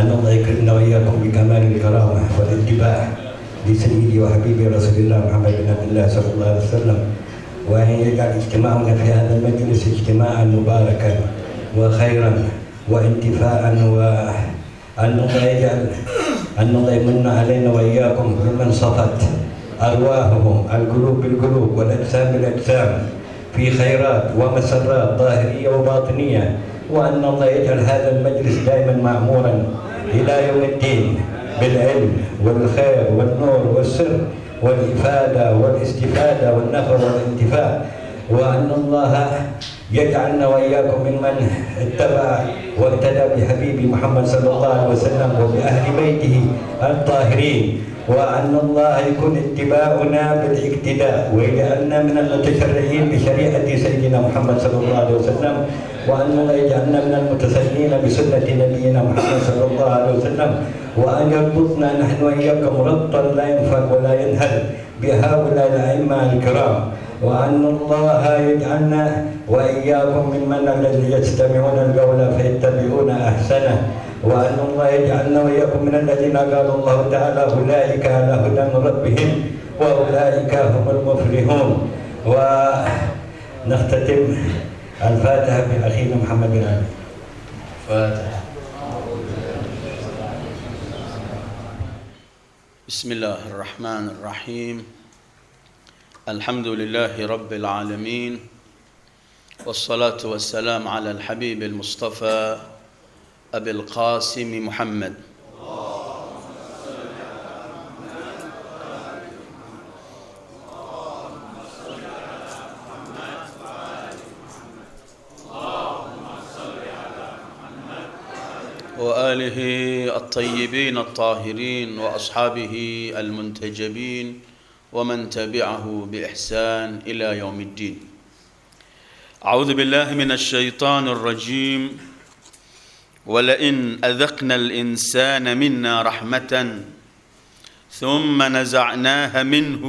أن الله يكرمنا وإياكم بكمال الكرامة والاتباع لسيدي وحبيبي رسول الله محمد بن عبد الله صلى الله عليه وسلم، وأن يجعل اجتماعنا في هذا المجلس اجتماعا مباركا وخيرا وانتفاعا، وأن الله يجعل أن الله يمن علينا وإياكم ممن صفت أرواحهم القلوب بالقلوب والأجسام بالأجسام في خيرات ومسرات ظاهرية وباطنية، وأن الله يجعل هذا المجلس دائما معمورا إلى يوم الدين بالعلم والخير والنور والسر والإفادة والاستفادة والنفع والانتفاع، وأن الله يجعلنا وإياكم ممن اتبع واهتدى بحبيبي محمد صلى الله عليه وسلم وبأهل بيته الطاهرين، وأن الله يكون اتباعنا بالاقتداء ويجعلنا من المتشرعين بشريعة سيدنا محمد صلى الله عليه وسلم، وأن الله يجعلنا من المتسنين بسنة نبينا محمد صلى الله عليه وسلم، وأن يربطنا نحن وإياكم ربطا لا ينفك ولا ينهل بهؤلاء الأئمة الكرام، وأن الله يجعلنا وإياكم ممن الذين يستمعون القول فيتبعون أحسنه، وأن الله يجعلنا وإياكم من الذين قال الله تعالى أولئك على هدى من ربهم وأولئك هم المفلحون. ونختتم الفاتحة بأخينا محمد بن علي. فاتحة. بسم الله الرحمن الرحيم. الحمد لله رب العالمين، والصلاة والسلام على الحبيب المصطفى أبي القاسم محمد. وآله الطيبين الطاهرين وأصحابه المنتجبين ومن تبعه بإحسان إلى يوم الدين. أعوذ بالله من الشيطان الرجيم. ولئن أذقنا الإنسان منا رحمة ثم نزعناها منه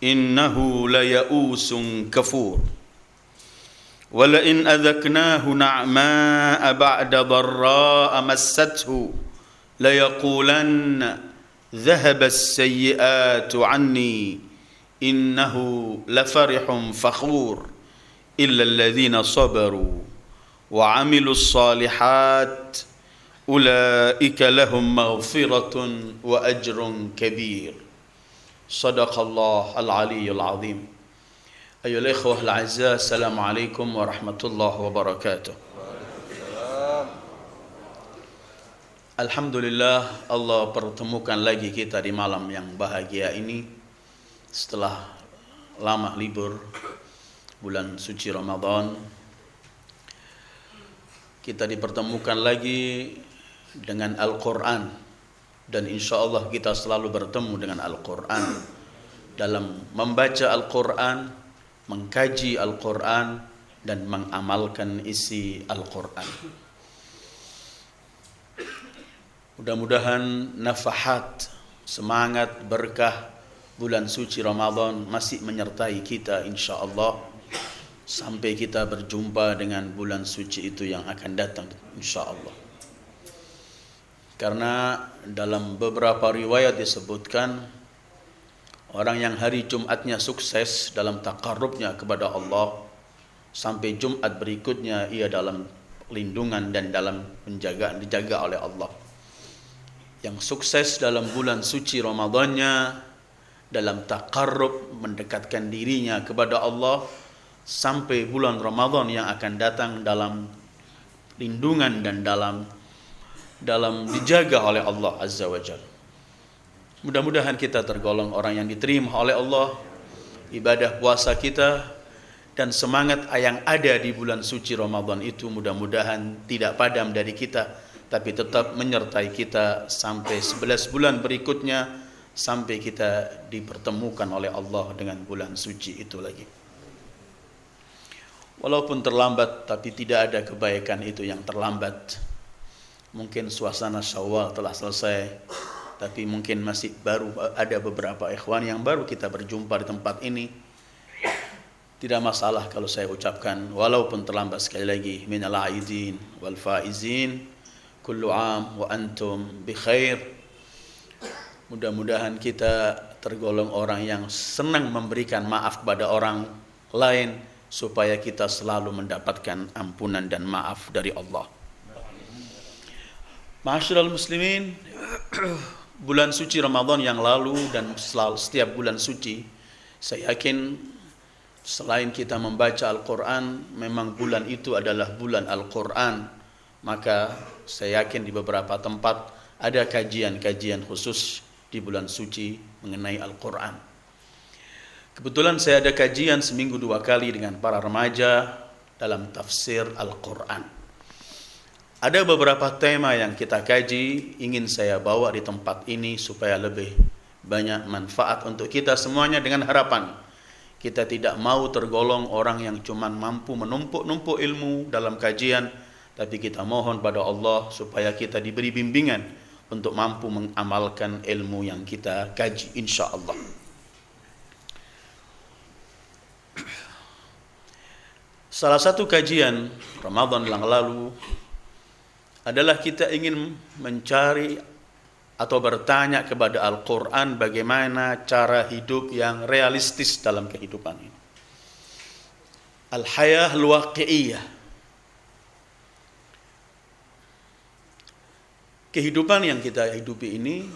إنه ليئوس كفور. ولئن أذقناه نعماء بعد ضراء مسته ليقولن ذهب السيئات عني إنه لفرح فخور إلا الذين صبروا وعملوا الصالحات أولئك لهم مغفرة وأجر كبير. صدق الله العلي العظيم. أيها الإخوة الأعزاء، السلام عليكم ورحمة الله وبركاته. Alhamdulillah, Allah pertemukan lagi kita di malam yang bahagia ini setelah lama libur bulan suci Ramadan. Kita dipertemukan lagi dengan Al-Quran, dan insya Allah kita selalu bertemu dengan Al-Quran dalam membaca Al-Quran, mengkaji Al-Quran, dan mengamalkan isi Al-Quran. Mudah-mudahan nafahat, semangat, berkah bulan suci Ramadan masih menyertai kita insya Allah sampai kita berjumpa dengan bulan suci itu yang akan datang insya Allah. Karena dalam beberapa riwayat disebutkan orang yang hari Jumatnya sukses dalam taqarrubnya kepada Allah, sampai Jumat berikutnya ia dalam lindungan dan dalam penjagaan, dijaga oleh Allah. Yang sukses dalam bulan suci Ramadannya dalam taqarrub, mendekatkan dirinya kepada Allah, sampai bulan Ramadan yang akan datang dalam lindungan dan dalam dijaga oleh Allah Azza wa Jalla. Mudah-mudahan kita tergolong orang yang diterima oleh Allah, ibadah puasa kita dan semangat yang ada di bulan suci Ramadan itu mudah-mudahan tidak padam dari kita, tapi tetap menyertai kita sampai 11 bulan berikutnya, sampai kita dipertemukan oleh Allah dengan bulan suci itu lagi. Walaupun terlambat, tapi tidak ada kebaikan itu yang terlambat. Mungkin suasana Syawal telah selesai, tapi mungkin masih baru ada beberapa ikhwan yang baru kita berjumpa di tempat ini. Tidak masalah kalau saya ucapkan walaupun terlambat, sekali lagi minal aidin wal faizin, kullu am wa antum bi khair. Mudah-mudahan kita tergolong orang yang senang memberikan maaf kepada orang lain supaya kita selalu mendapatkan ampunan dan maaf dari Allah. Ma'asyiral muslimin, bulan suci Ramadan yang lalu dan setiap bulan suci, saya yakin selain kita membaca Al-Quran, memang bulan itu adalah bulan Al-Quran. Maka saya yakin di beberapa tempat ada kajian-kajian khusus di bulan suci mengenai Al-Quran. Kebetulan saya ada kajian seminggu 2 kali dengan para remaja dalam tafsir Al-Quran. Ada beberapa tema yang kita kaji, ingin saya bawa di tempat ini supaya lebih banyak manfaat untuk kita semuanya, dengan harapan kita tidak mau tergolong orang yang cuma mampu menumpuk-numpuk ilmu dalam kajian, tapi kita mohon pada Allah supaya kita diberi bimbingan untuk mampu mengamalkan ilmu yang kita kaji, insya Allah. Salah satu kajian Ramadan yang lalu adalah kita ingin mencari atau bertanya kepada Al-Quran bagaimana cara hidup yang realistis dalam kehidupan ini. Al-hayah al-waqi'iyah. Kehidupan yang kita hidupi ini,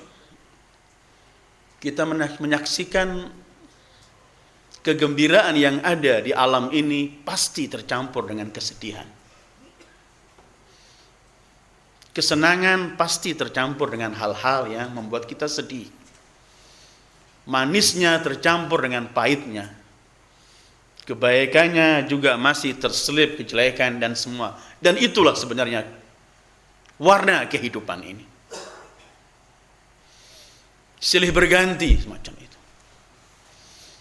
kita menyaksikan kegembiraan yang ada di alam ini pasti tercampur dengan kesedihan. Kesenangan pasti tercampur dengan hal-hal yang membuat kita sedih. Manisnya tercampur dengan pahitnya. Kebaikannya juga masih terselip kejelekan dan semua. Dan itulah sebenarnya warna kehidupan ini. Silih berganti semacam itu.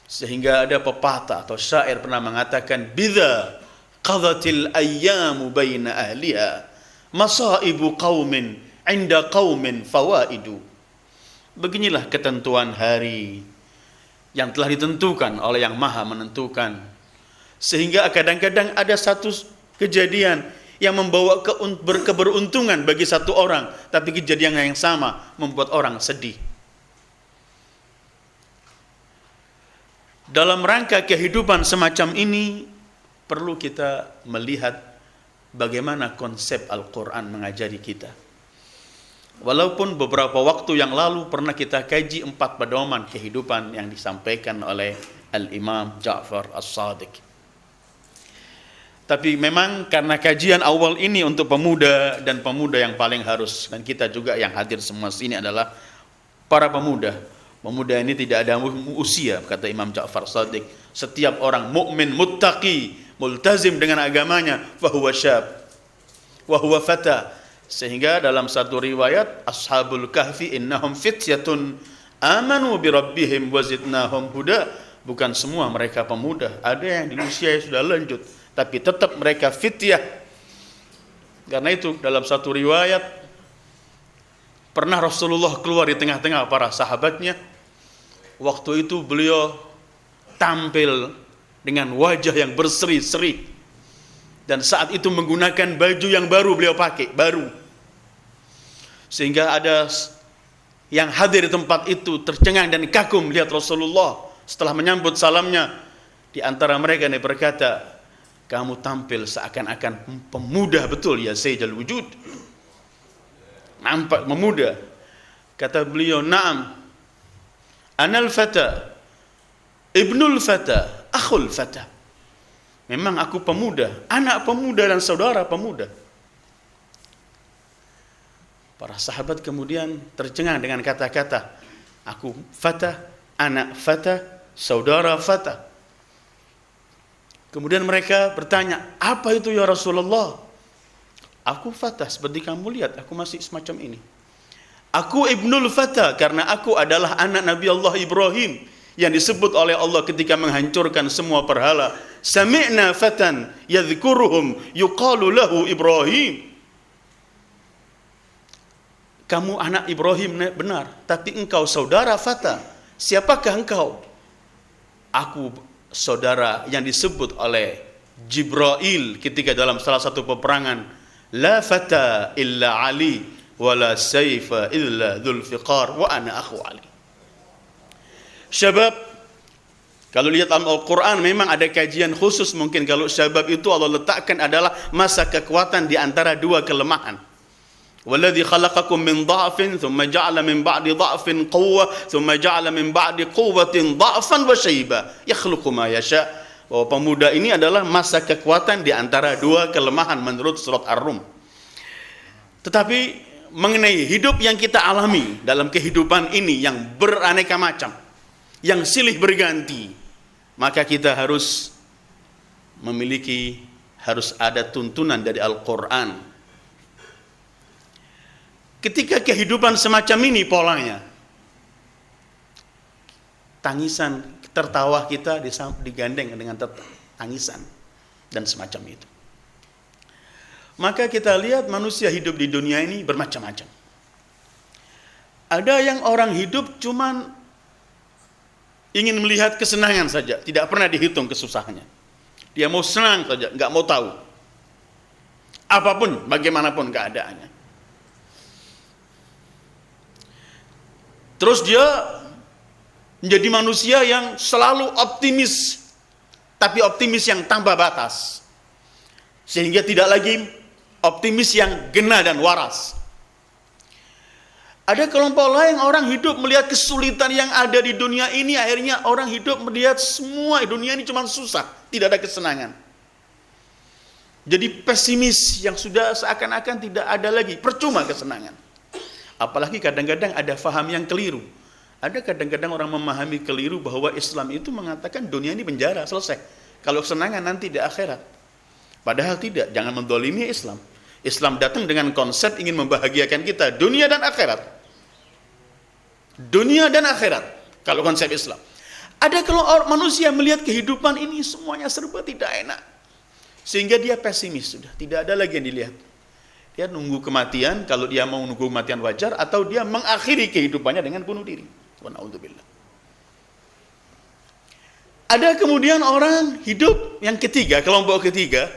Sehingga ada pepatah atau syair pernah mengatakan, "Bidza qadhatil ayyamu baina ahliha, masaibu qaumin 'inda qaumin fawaidu." Beginilah ketentuan hari yang telah ditentukan oleh Yang Maha Menentukan. Sehingga kadang-kadang ada satu kejadian yang membawa keberuntungan bagi satu orang, tapi kejadian yang sama membuat orang sedih. Dalam rangka kehidupan semacam ini, perlu kita melihat bagaimana konsep Al-Quran mengajari kita. Walaupun beberapa waktu yang lalu pernah kita kaji 4 pedoman kehidupan yang disampaikan oleh Al-Imam Ja'far As-Sadiq. Tapi memang karena kajian awal ini untuk pemuda, dan pemuda yang paling harus, dan kita juga yang hadir semua sini adalah para pemuda. Pemuda ini tidak ada usia, kata Imam Ja'far As-Sadiq. Setiap orang mukmin, muttaqi, multazim dengan agamanya, fahuwa syab, wahuwa fata. Sehingga dalam satu riwayat, Ashabul Kahfi innahum fityatun amanu birabbihim wazidnahum huda. Bukan semua mereka pemuda, ada yang di usia yang sudah lanjut, tapi tetap mereka fityah. Karena itu dalam satu riwayat, pernah Rasulullah keluar di tengah-tengah para sahabatnya. Waktu itu beliau tampil dengan wajah yang berseri-seri. Dan saat itu menggunakan baju yang baru beliau pakai, baru. Sehingga ada yang hadir di tempat itu tercengang dan kagum melihat Rasulullah setelah menyambut salamnya. Di antara mereka yang berkata, "Kamu tampil seakan-akan pemuda betul ya Sayyidul Wujud." Nampak memuda. Kata beliau, "Na'am, anal fata, ibnul fata, akhul fata." Memang aku pemuda, anak pemuda dan saudara pemuda. Para sahabat kemudian tercengang dengan kata-kata, "Aku fata, anak fata, saudara fata." Kemudian mereka bertanya, "Apa itu ya Rasulullah?" "Aku fata, seperti kamu lihat, aku masih semacam ini." "Aku ibnul fata, karena aku adalah anak Nabi Allah Ibrahim yang disebut oleh Allah ketika menghancurkan semua berhala. Sami'na fatan yadhkuruhum yuqalu lahu Ibrahim." Kamu anak Ibrahim benar, tapi engkau saudara fata. Siapakah engkau? Aku saudara yang disebut oleh Jibril ketika dalam salah satu peperangan La fata illa Ali, wala sayfa illa dhul fiqar, wa ana akhu Ali. Syabab, kalau lihat dalam Al-Quran memang ada kajian khusus mungkin kalau syabab itu Allah letakkan adalah masa kekuatan di antara dua kelemahan. Walladzi khalaqakum min dha'fin thumma ja'ala min ba'di dha'fin quwwah thumma ja'ala min ba'di quwwatin dha'fan wa syaiba yakhluqu ma yasha. Bahwa pemuda ini adalah masa kekuatan di antara dua kelemahan menurut surat Ar-Rum. Tetapi mengenai hidup yang kita alami dalam kehidupan ini yang beraneka macam, yang silih berganti, maka kita harus harus ada tuntunan dari Al-Quran. Ketika kehidupan semacam ini polanya, tangisan, tertawa kita digandeng dengan tangisan dan semacam itu. Maka kita lihat manusia hidup di dunia ini bermacam-macam. Ada yang orang hidup cuman ingin melihat kesenangan saja, tidak pernah dihitung kesusahannya. Dia mau senang saja, nggak mau tahu apapun, bagaimanapun keadaannya. Terus dia menjadi manusia yang selalu optimis, tapi optimis yang tanpa batas, sehingga tidak lagi optimis yang gena dan waras. Ada kelompok lain orang hidup melihat kesulitan yang ada di dunia ini, akhirnya orang hidup melihat semua dunia ini cuma susah, tidak ada kesenangan. Jadi pesimis yang sudah seakan-akan tidak ada lagi, percuma kesenangan. Apalagi kadang-kadang ada faham yang keliru. Ada kadang-kadang orang memahami keliru bahwa Islam itu mengatakan dunia ini penjara, selesai. Kalau kesenangan nanti di akhirat. Padahal tidak, jangan mendolimi Islam. Islam datang dengan konsep ingin membahagiakan kita, dunia dan akhirat. Dunia dan akhirat, kalau konsep Islam. Ada kalau manusia melihat kehidupan ini semuanya serba tidak enak, sehingga dia pesimis sudah, tidak ada lagi yang dilihat. Dia nunggu kematian, kalau dia mau nunggu kematian wajar, atau dia mengakhiri kehidupannya dengan bunuh diri. Subhanallah. Ada kemudian orang hidup yang ketiga, kelompok ketiga,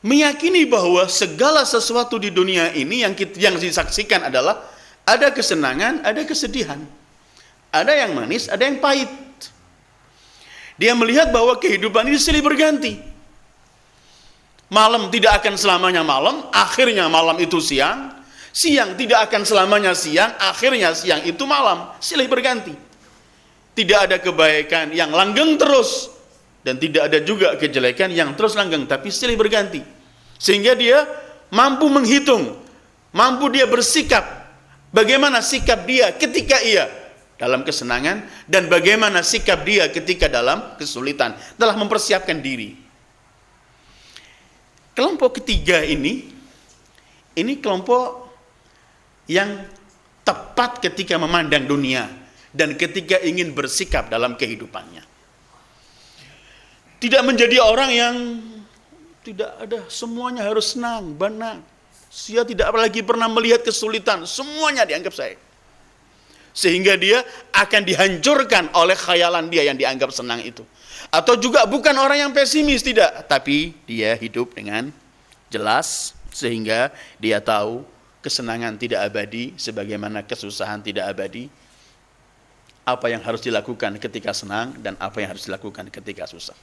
meyakini bahwa segala sesuatu di dunia ini yang disaksikan adalah ada kesenangan, ada kesedihan. Ada yang manis, ada yang pahit. Dia melihat bahwa kehidupan ini silih berganti. Malam tidak akan selamanya malam, akhirnya malam itu siang. Siang tidak akan selamanya siang, akhirnya siang itu malam. Silih berganti. Tidak ada kebaikan yang langgeng terus, dan tidak ada juga kejelekan yang terus langgeng, tapi silih berganti. Sehingga dia mampu menghitung, mampu dia bersikap, bagaimana sikap dia ketika ia dalam kesenangan, dan bagaimana sikap dia ketika dalam kesulitan, telah mempersiapkan diri. Kelompok ketiga ini kelompok yang tepat ketika memandang dunia dan ketika ingin bersikap dalam kehidupannya. Tidak menjadi orang yang tidak ada, semuanya harus senang, benar. Dia tidak lagi pernah melihat kesulitan, semuanya dianggap saya. Sehingga dia akan dihancurkan oleh khayalan dia yang dianggap senang itu. Atau juga bukan orang yang pesimis, tidak. Tapi dia hidup dengan jelas, sehingga dia tahu kesenangan tidak abadi, sebagaimana kesusahan tidak abadi. Apa yang harus dilakukan ketika senang, dan apa yang harus dilakukan ketika susah.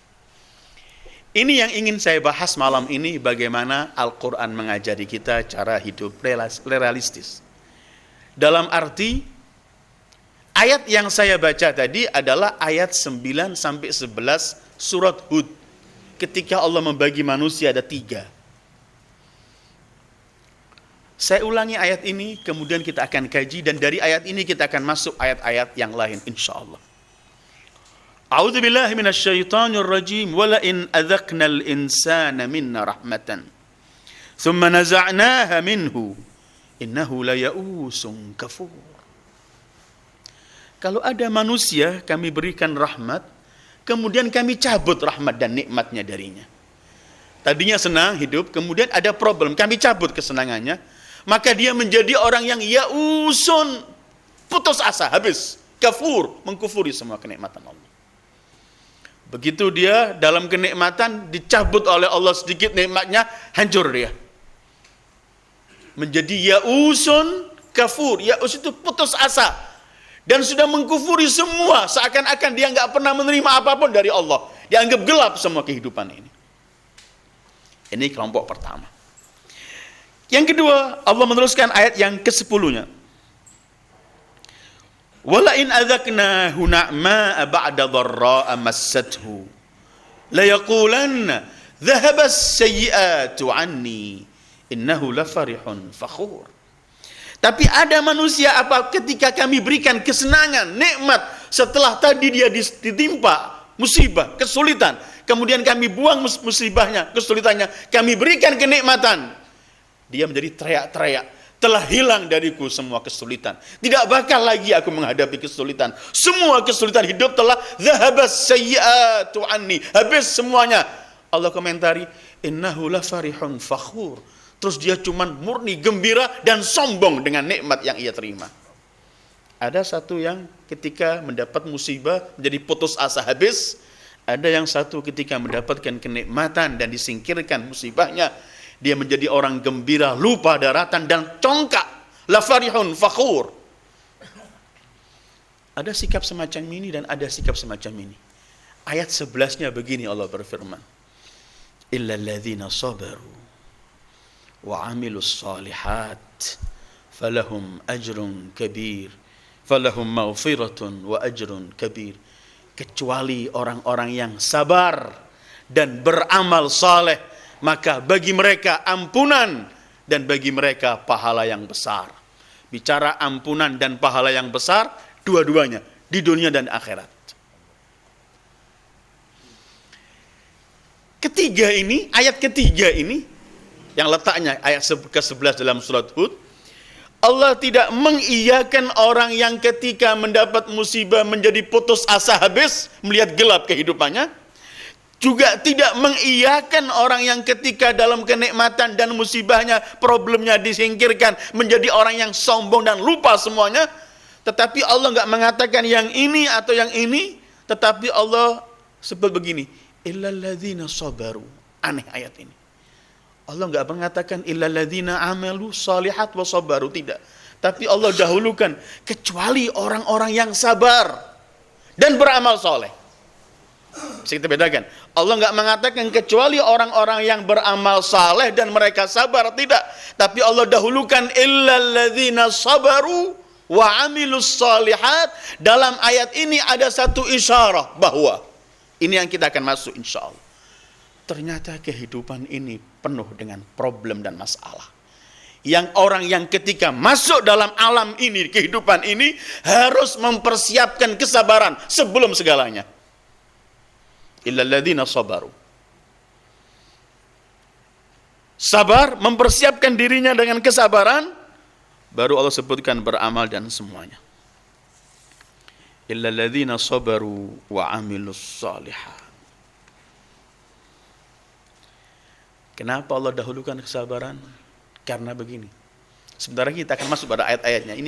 Ini yang ingin saya bahas malam ini, bagaimana Al-Quran mengajari kita cara hidup realistis. Dalam arti, ayat yang saya baca tadi adalah ayat 9-11 surat Hud. Ketika Allah membagi manusia ada 3. Saya ulangi ayat ini, kemudian kita akan kaji, dan dari ayat ini kita akan masuk ayat-ayat yang lain, insyaAllah. A'udzu billahi minasyaitonir rajim. Wala in adzaqnal insana minna rahmatan thumma naza'naha minhu innahu laya'usun kafur. Kalau ada manusia kami berikan rahmat, kemudian kami cabut rahmat dan nikmatnya darinya. Tadinya senang hidup, kemudian ada problem, kami cabut kesenangannya, maka dia menjadi orang yang ya'usun, putus asa, habis, kafur, mengkufuri semua kenikmatan Allah. Begitu dia dalam kenikmatan, dicabut oleh Allah sedikit nikmatnya, hancur dia. Menjadi ya'usun kafur. Ya'us itu putus asa. Dan sudah mengkufuri semua. Seakan-akan dia nggak pernah menerima apapun dari Allah. Dianggap gelap semua kehidupan ini. Ini kelompok pertama. Yang kedua, Allah meneruskan ayat yang ke-10-nya. Wala in adzaqnahu na'ma ba'da dharra'a massathu la yaqulanna dhahaba as-sayyi'atu 'anni innahu lafarihun fakhur. Tapi ada manusia apa ketika kami berikan kesenangan, nikmat, setelah tadi dia ditimpa musibah, kesulitan, kemudian kami buang musibahnya, kesulitannya, kami berikan kenikmatan, dia menjadi teriak-teriak, telah hilang dariku semua kesulitan. Tidak bakal lagi aku menghadapi kesulitan. Semua kesulitan hidup telah dhahabas sayyi'atu anni. Habis semuanya. Allah komentari, innahu lafarihun fakhur. Terus dia cuman murni gembira dan sombong dengan nikmat yang ia terima. Ada satu yang ketika mendapat musibah menjadi putus asa habis. Ada yang satu ketika mendapatkan kenikmatan dan disingkirkan musibahnya, dia menjadi orang gembira, lupa daratan dan congkak. La farihun fakhur. Ada sikap semacam ini dan ada sikap semacam ini. Ayat 11-nya begini Allah berfirman. Illal ladzina sabaru wa 'amilus shalihat falahum ajrun kabir. Falahum maghfiratun wa ajrun kabir. Kecuali orang-orang yang sabar dan beramal saleh, maka bagi mereka ampunan dan bagi mereka pahala yang besar. Bicara ampunan dan pahala yang besar, dua-duanya di dunia dan akhirat. Ketiga ini, ayat ketiga ini, yang letaknya ayat ke-11 dalam surat Hud, Allah tidak mengiyakan orang yang ketika mendapat musibah menjadi putus asa habis, melihat gelap kehidupannya. Juga tidak mengiyakan orang yang ketika dalam kenikmatan dan musibahnya, problemnya disingkirkan, menjadi orang yang sombong dan lupa semuanya. Tetapi Allah nggak mengatakan yang ini atau yang ini, tetapi Allah sebut begini, illal ladzina sabaru. Aneh ayat ini. Allah nggak mengatakan illal ladzina amalu shalihat wa sabaru, tidak. Tapi Allah dahulukan kecuali orang-orang yang sabar dan beramal soleh. Bisa kita bedakan. Allah nggak mengatakan kecuali orang-orang yang beramal saleh dan mereka sabar, tidak. Tapi Allah dahulukan illal ladzina sabaru wa amilus shalihat. Dalam ayat ini ada satu isyarah bahwa ini yang kita akan masuk insyaallah. Ternyata kehidupan ini penuh dengan problem dan masalah. Yang orang yang ketika masuk dalam alam ini, kehidupan ini, harus mempersiapkan kesabaran sebelum segalanya. Illal ladzina sabaru. Sabar, mempersiapkan dirinya dengan kesabaran, baru Allah sebutkan beramal dan semuanya. Illal ladzina sabaru wa amilus shalihat. Kenapa Allah dahulukan kesabaran? Karena begini. Sebentar kita akan masuk pada ayat-ayatnya.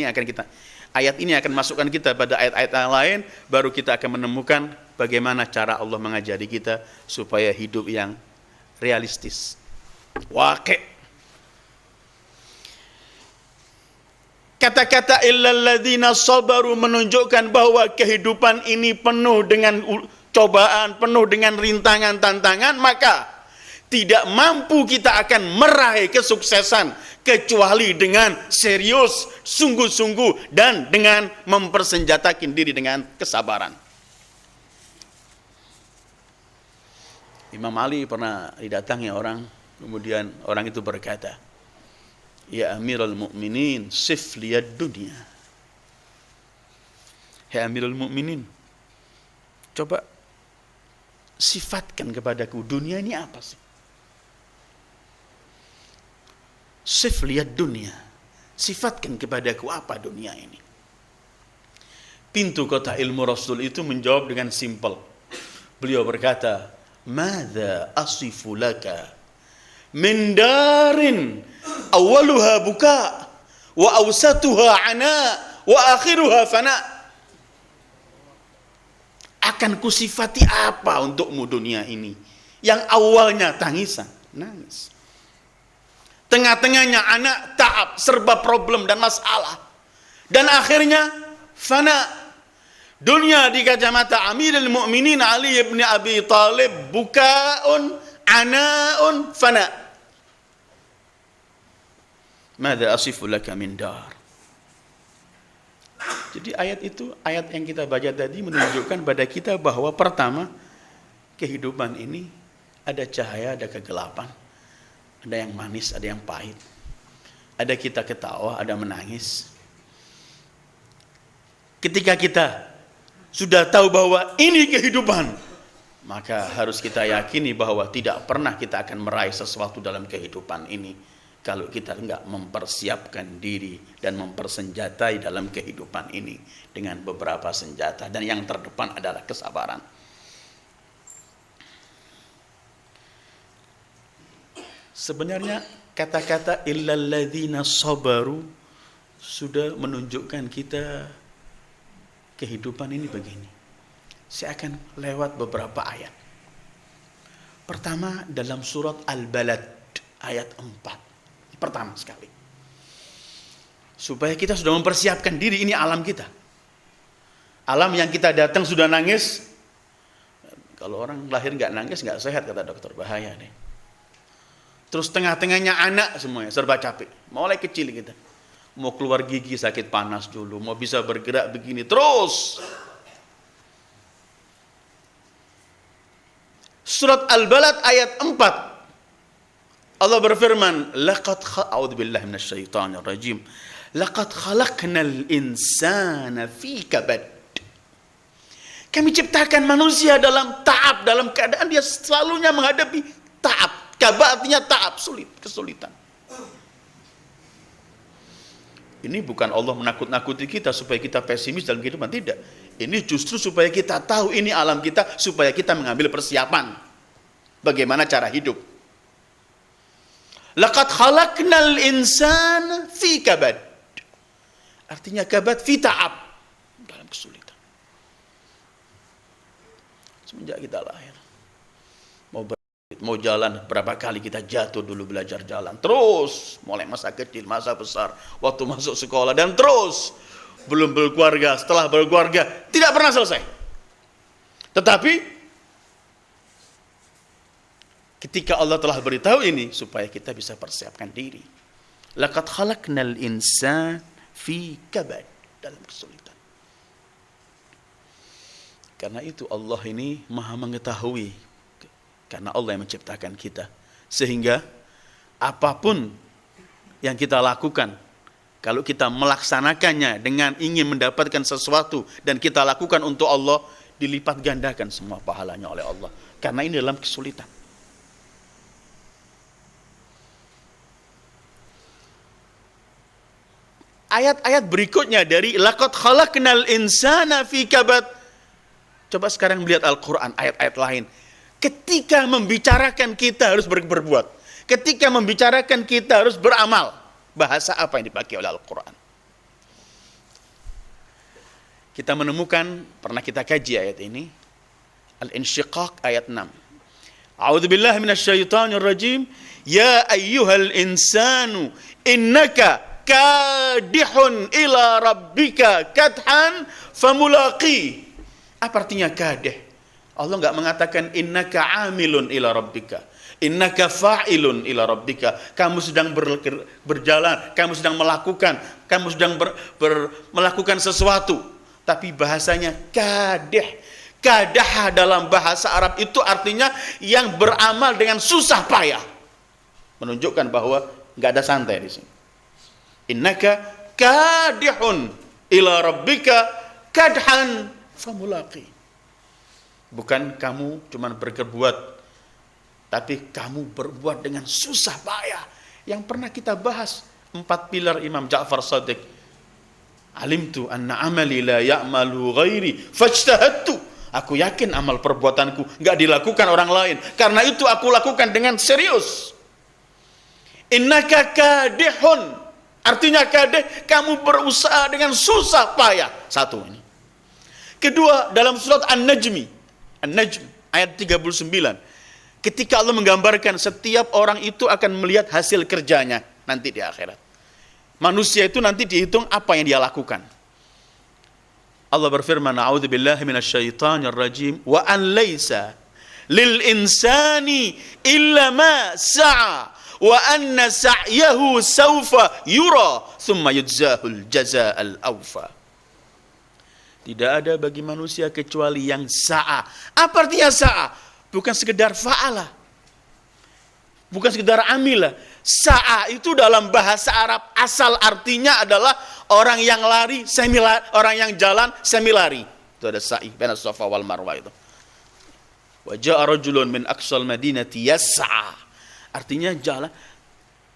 Ayat ini akan masukkan kita pada ayat-ayat yang lain, baru kita akan menemukan bagaimana cara Allah mengajari kita supaya hidup yang realistis. Waqi'. Kata-kata illal ladzina sabaru menunjukkan bahwa kehidupan ini penuh dengan cobaan, penuh dengan rintangan, tantangan, maka tidak mampu kita akan meraih kesuksesan kecuali dengan serius, sungguh-sungguh, dan dengan mempersenjatakan diri dengan kesabaran. Imam Ali pernah didatangi orang, kemudian orang itu berkata, ya Amirul Mukminin, sif liyad dunia. Ya Amirul Mukminin, coba sifatkan kepadaku dunia ini apa sih? Sif liyad dunia, sifatkan kepadaku apa dunia ini. Pintu kota ilmu Rasul itu menjawab dengan simpel. Beliau berkata, madza asifu laka min darin awaluha buka wa awsatuha ana wa akhiruha fana. akan kusifati apa untukmu dunia ini? Yang awalnya tangisan, nangis. Tengah-tengahnya anak ta'ab, serba problem dan masalah. Dan akhirnya fana. Dunia di kacamata Amirul Mukminin Ali bin Abi Thalib bukaun, anaun, fana. Madza asifu laka min dar. Jadi ayat itu, ayat yang kita baca tadi menunjukkan pada kita bahwa pertama, kehidupan ini ada cahaya, ada kegelapan. Ada yang manis, ada yang pahit. Ada kita ketawa, ada menangis. Ketika kita sudah tahu bahwa ini kehidupan, maka harus kita yakini bahwa tidak pernah kita akan meraih sesuatu dalam kehidupan ini kalau kita enggak mempersiapkan diri dan mempersenjatai dalam kehidupan ini dengan beberapa senjata. Dan yang terdepan adalah kesabaran. Sebenarnya kata-kata illal ladzina sabaru sudah menunjukkan kita kehidupan ini begini. Saya akan lewat beberapa ayat. Pertama dalam surat Al-Balad ayat 4. Pertama sekali. Supaya kita sudah mempersiapkan diri, ini alam kita. Alam yang kita datang sudah nangis. Kalau orang lahir nggak nangis nggak sehat kata dokter, bahaya nih. Terus tengah-tengahnya anak semuanya serba capek. Mulai kecil kita. Mau keluar gigi sakit panas dulu, mau bisa bergerak begini terus. Surat Al-Balad ayat 4. Allah berfirman, a'udzubillahi minasyaitonir rajim. Laqad khalaqnal insana fi kabad. Kami ciptakan manusia dalam ta'ab, dalam keadaan dia selalunya menghadapi ta'ab. Kabad artinya ta'ab, sulit, kesulitan. Ini bukan Allah menakut-nakuti kita supaya kita pesimis dalam kehidupan, tidak. Ini justru supaya kita tahu ini alam kita, supaya kita mengambil persiapan. Bagaimana cara hidup. Laqad khalaqnal insana fi kabad. Artinya kabad fi ta'ab, dalam kesulitan. Semenjak kita lahir. Mau jalan berapa kali kita jatuh dulu belajar jalan. Terus mulai masa kecil, masa besar, waktu masuk sekolah dan terus belum berkeluarga, setelah berkeluarga tidak pernah selesai. Tetapi ketika Allah telah beritahu ini supaya kita bisa persiapkan diri. Laqad khalaqnal insana fi kabad, dalam kesulitan. Karena itu Allah ini Maha mengetahui, karena Allah yang menciptakan kita. Sehingga apapun yang kita lakukan, kalau kita melaksanakannya dengan ingin mendapatkan sesuatu dan kita lakukan untuk Allah, dilipat gandakan semua pahalanya oleh Allah. Karena ini dalam kesulitan. Ayat-ayat berikutnya dari laqad khalaqnal insana fi kabad. Coba sekarang melihat Al-Quran, ayat-ayat lain. Ketika membicarakan kita harus berbuat. Ketika membicarakan kita harus beramal. Bahasa apa yang dipakai oleh Al-Quran? Kita menemukan, pernah kita kaji ayat ini. Al-Insyiqaq ayat 6. A'udzubillahi minasyaitonir rajim. Ya ayyuhal insanu innaka kadihun ila rabbika kadhan famulaqi. Apa artinya kadih? Allah enggak mengatakan innaka amilun ila rabbika, innaka fa'ilun ila rabbika. Kamu sedang berjalan, kamu sedang melakukan, kamu sedang melakukan sesuatu. Tapi bahasanya kadih. Kadah dalam bahasa Arab itu artinya yang beramal dengan susah payah. Menunjukkan bahwa enggak ada santai di sini. Innaka kadihun ila rabbika kadhan famulaqi. Bukan kamu cuma berbuat, tapi kamu berbuat dengan susah payah. Yang pernah kita bahas 4 pilar Imam Ja'far Shadiq. Alimtu anna amali la ya'malu ghairi fajtahadtu. Aku yakin amal perbuatanku enggak dilakukan orang lain. Karena itu aku lakukan dengan serius. Innaka kadihun. Artinya kadih, kamu berusaha dengan susah payah. Satu ini. Kedua, dalam surat An-Najm ayat 39. Ketika Allah menggambarkan setiap orang itu akan melihat hasil kerjanya nanti di akhirat. Manusia itu nanti dihitung apa yang dia lakukan. Allah berfirman, "A'udzubillahi minasyaitonir rajim, wa an laisa lil insani illa ma sa'a wa anna sa'yahu sawfa yura thumma yujzahul jazaa'al awfa." Tidak ada bagi manusia kecuali yang sa'a. Apa artinya sa'a? Bukan sekedar fa'ala, bukan sekedar amila. Sa'a itu dalam bahasa Arab asal artinya adalah orang yang lari semi lari, orang yang jalan semi lari. Itu ada sa'i baina Safa wal Marwah itu. Wa ja'a rajulun min aqsal madinati yas'a. Artinya jalan.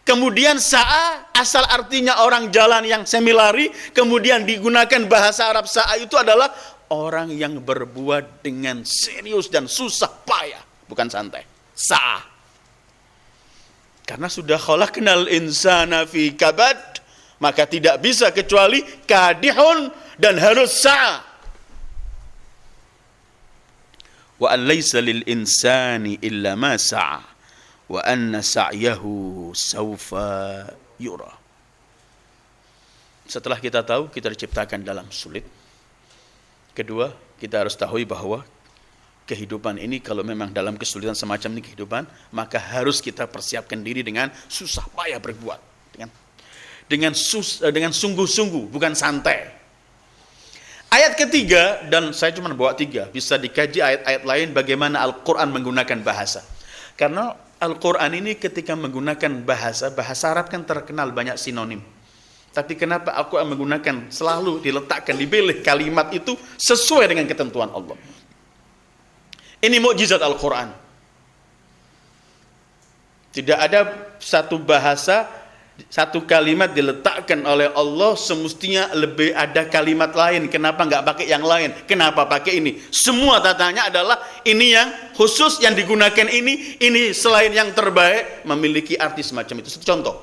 Kemudian sa'a asal artinya orang jalan yang semi lari, kemudian digunakan bahasa Arab sa'a itu adalah orang yang berbuat dengan serius dan susah payah, bukan santai. Sa'a. Karena sudah khalaqnal insana fi kabad, maka tidak bisa kecuali kadihun dan harus sa'a. Wa an laysa lil insani illa ma sa'a wa anna sa'yahu sawfa yura. Setelah kita tahu kita diciptakan dalam sulit, kedua, kita harus tahu bahwa kehidupan ini kalau memang dalam kesulitan semacam ini kehidupan, maka harus kita persiapkan diri dengan susah payah berbuat, dengan sungguh-sungguh, bukan santai. Ayat ketiga, dan saya cuma bawa 3, bisa dikaji ayat-ayat lain bagaimana Al-Quran menggunakan bahasa. Karena Al-Quran ini ketika menggunakan bahasa Arab kan terkenal banyak sinonim. Tapi kenapa Al-Quran menggunakan, selalu diletakkan, dipilih kalimat itu sesuai dengan ketentuan Allah. Ini mukjizat Al-Quran. Tidak ada satu bahasa, satu kalimat diletakkan oleh Allah, semestinya lebih ada kalimat lain. Kenapa nggak pakai yang lain? Kenapa pakai ini? Semua tatanya adalah ini yang khusus, yang digunakan ini selain yang terbaik, memiliki arti semacam itu. Satu contoh.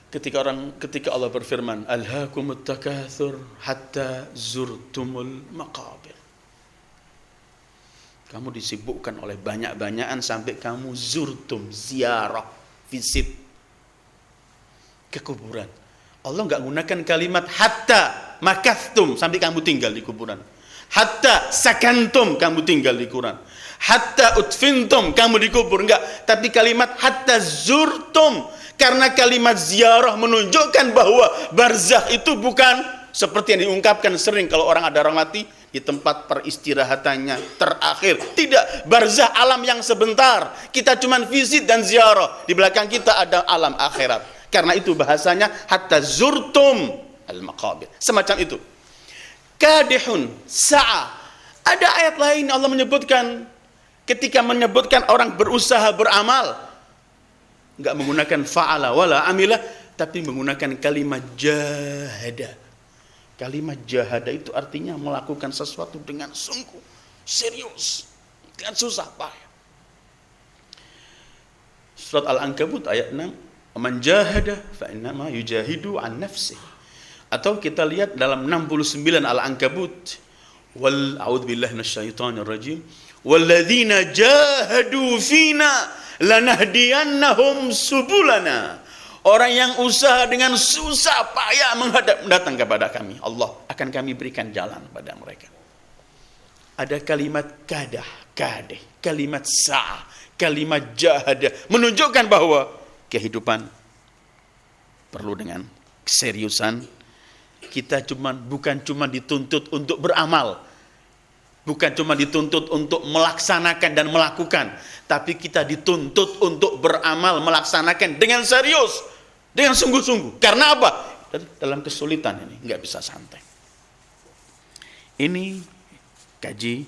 Ketika Allah berfirman, "Alhaakumut takatsur hatta zurtumul maqabir." Kamu disibukkan oleh banyak-banyakan sampai kamu zurtum, ziarah, visit ke kuburan. Allah enggak gunakan kalimat hatta makathtum, sampai kamu tinggal di kuburan. Hatta sakantum, kamu tinggal di kuburan. Hatta utfintum, kamu dikubur, enggak. Tapi kalimat hatta zurtum, karena kalimat ziarah menunjukkan bahwa barzakh itu bukan seperti yang diungkapkan sering kalau orang ada orang mati di tempat peristirahatannya terakhir. Tidak, barzakh alam yang sebentar. Kita cuma visit dan ziarah. Di belakang kita ada alam akhirat. Karena itu bahasanya hatta zurtum al-maqabir. Semacam itu. Kadihun, sa'a. Ada ayat lain Allah menyebutkan, ketika menyebutkan orang berusaha beramal, enggak menggunakan fa'ala wala amila, tapi menggunakan kalimat jahada. Kalimat jahada itu artinya melakukan sesuatu dengan sungguh, serius, dengan susah payah. Surat Al-Ankabut ayat 6, "Man jahada fa innama yujahidu an nafsihi." Atau kita lihat dalam 69 Al-Ankabut, "Wal a'udzubillahi minasyaitonir rajim, walladzina jahadu fina lanahdiyannahum subulana." Orang yang usaha dengan susah payah datang kepada kami, Allah akan kami berikan jalan pada mereka. Ada kalimat kadih, kalimat sa'ah, kalimat jahada, menunjukkan bahwa kehidupan perlu dengan keseriusan. Kita bukan cuma dituntut untuk beramal, bukan cuma dituntut untuk melaksanakan dan melakukan, tapi kita dituntut untuk beramal, melaksanakan dengan serius, dengan sungguh-sungguh. Karena apa? Dalam kesulitan ini nggak bisa santai. Ini kaji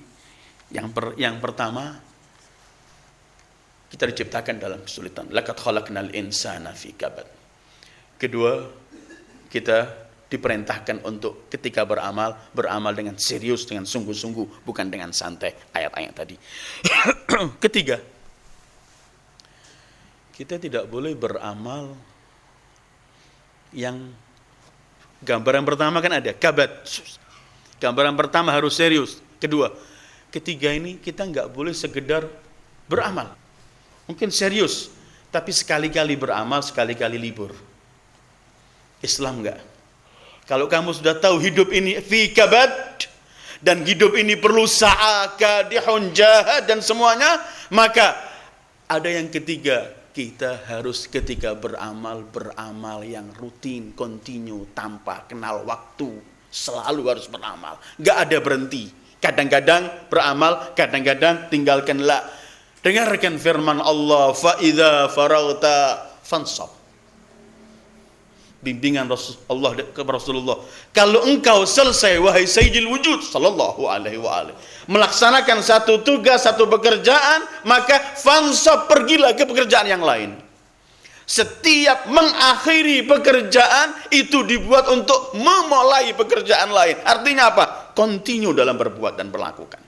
yang pertama, kita diciptakan dalam kesulitan. Laqad khalaqnal insana fi kabad. Kedua, kita diperintahkan untuk ketika beramal dengan serius, dengan sungguh-sungguh, bukan dengan santai, ayat-ayat tadi. Ketiga, kita tidak boleh beramal yang gambaran pertama kan ada kabad. Gambaran pertama harus serius. Kedua, ketiga ini kita nggak boleh sekedar beramal. Mungkin serius, tapi sekali-kali beramal, sekali-kali libur. Islam enggak. Kalau kamu sudah tahu hidup ini fi kabad, dan hidup ini perlu sa'akadihun jahad dan semuanya, maka ada yang ketiga, kita harus ketika beramal yang rutin, kontinu, tanpa kenal waktu, selalu harus beramal, enggak ada berhenti. Kadang-kadang beramal, kadang-kadang tinggalkanlah. Dengarkan firman Allah, fa idza faraghta fansab. Bimbingan Allah kepada Rasulullah, kalau engkau selesai wahai sayyidil wujud sallallahu alaihi wa alihi melaksanakan satu tugas, satu pekerjaan, maka fansab, pergilah ke pekerjaan yang lain. Setiap mengakhiri pekerjaan itu dibuat untuk memulai pekerjaan lain. Artinya apa? Continue dalam berbuat dan berlakukan.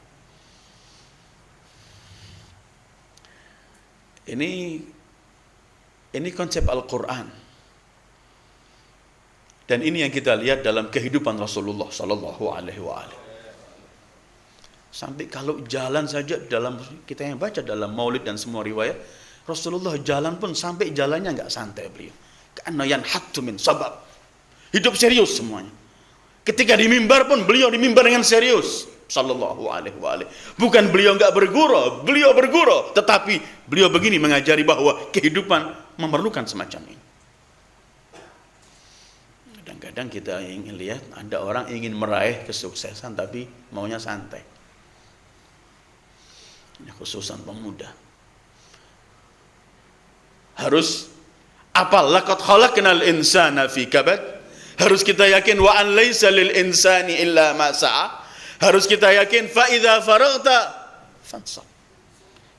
Ini konsep Al-Quran. Dan ini yang kita lihat dalam kehidupan Rasulullah sallallahu alaihi wa alihi. Sampai kalau jalan saja, dalam kita yang baca dalam Maulid dan semua riwayat, Rasulullah jalan pun sampai jalannya enggak santai beliau. Karena yanhattu min sabab. Hidup serius semuanya. Ketika di mimbar pun beliau di mimbar dengan serius sallallahu alaihi wa alihi. Bukan beliau enggak bergurau, beliau bergurau, tetapi beliau begini mengajari bahwa kehidupan memerlukan semacam ini. Kadang-kadang kita ingin lihat ada orang ingin meraih kesuksesan tapi maunya santai. Ini khususan pemuda. Harus apa? Laqad khalaqnal insana fi kabad. Harus kita yakin wa an laisa lil insani illa ma sa'a. Harus kita yakin fa idza faraghta fansab.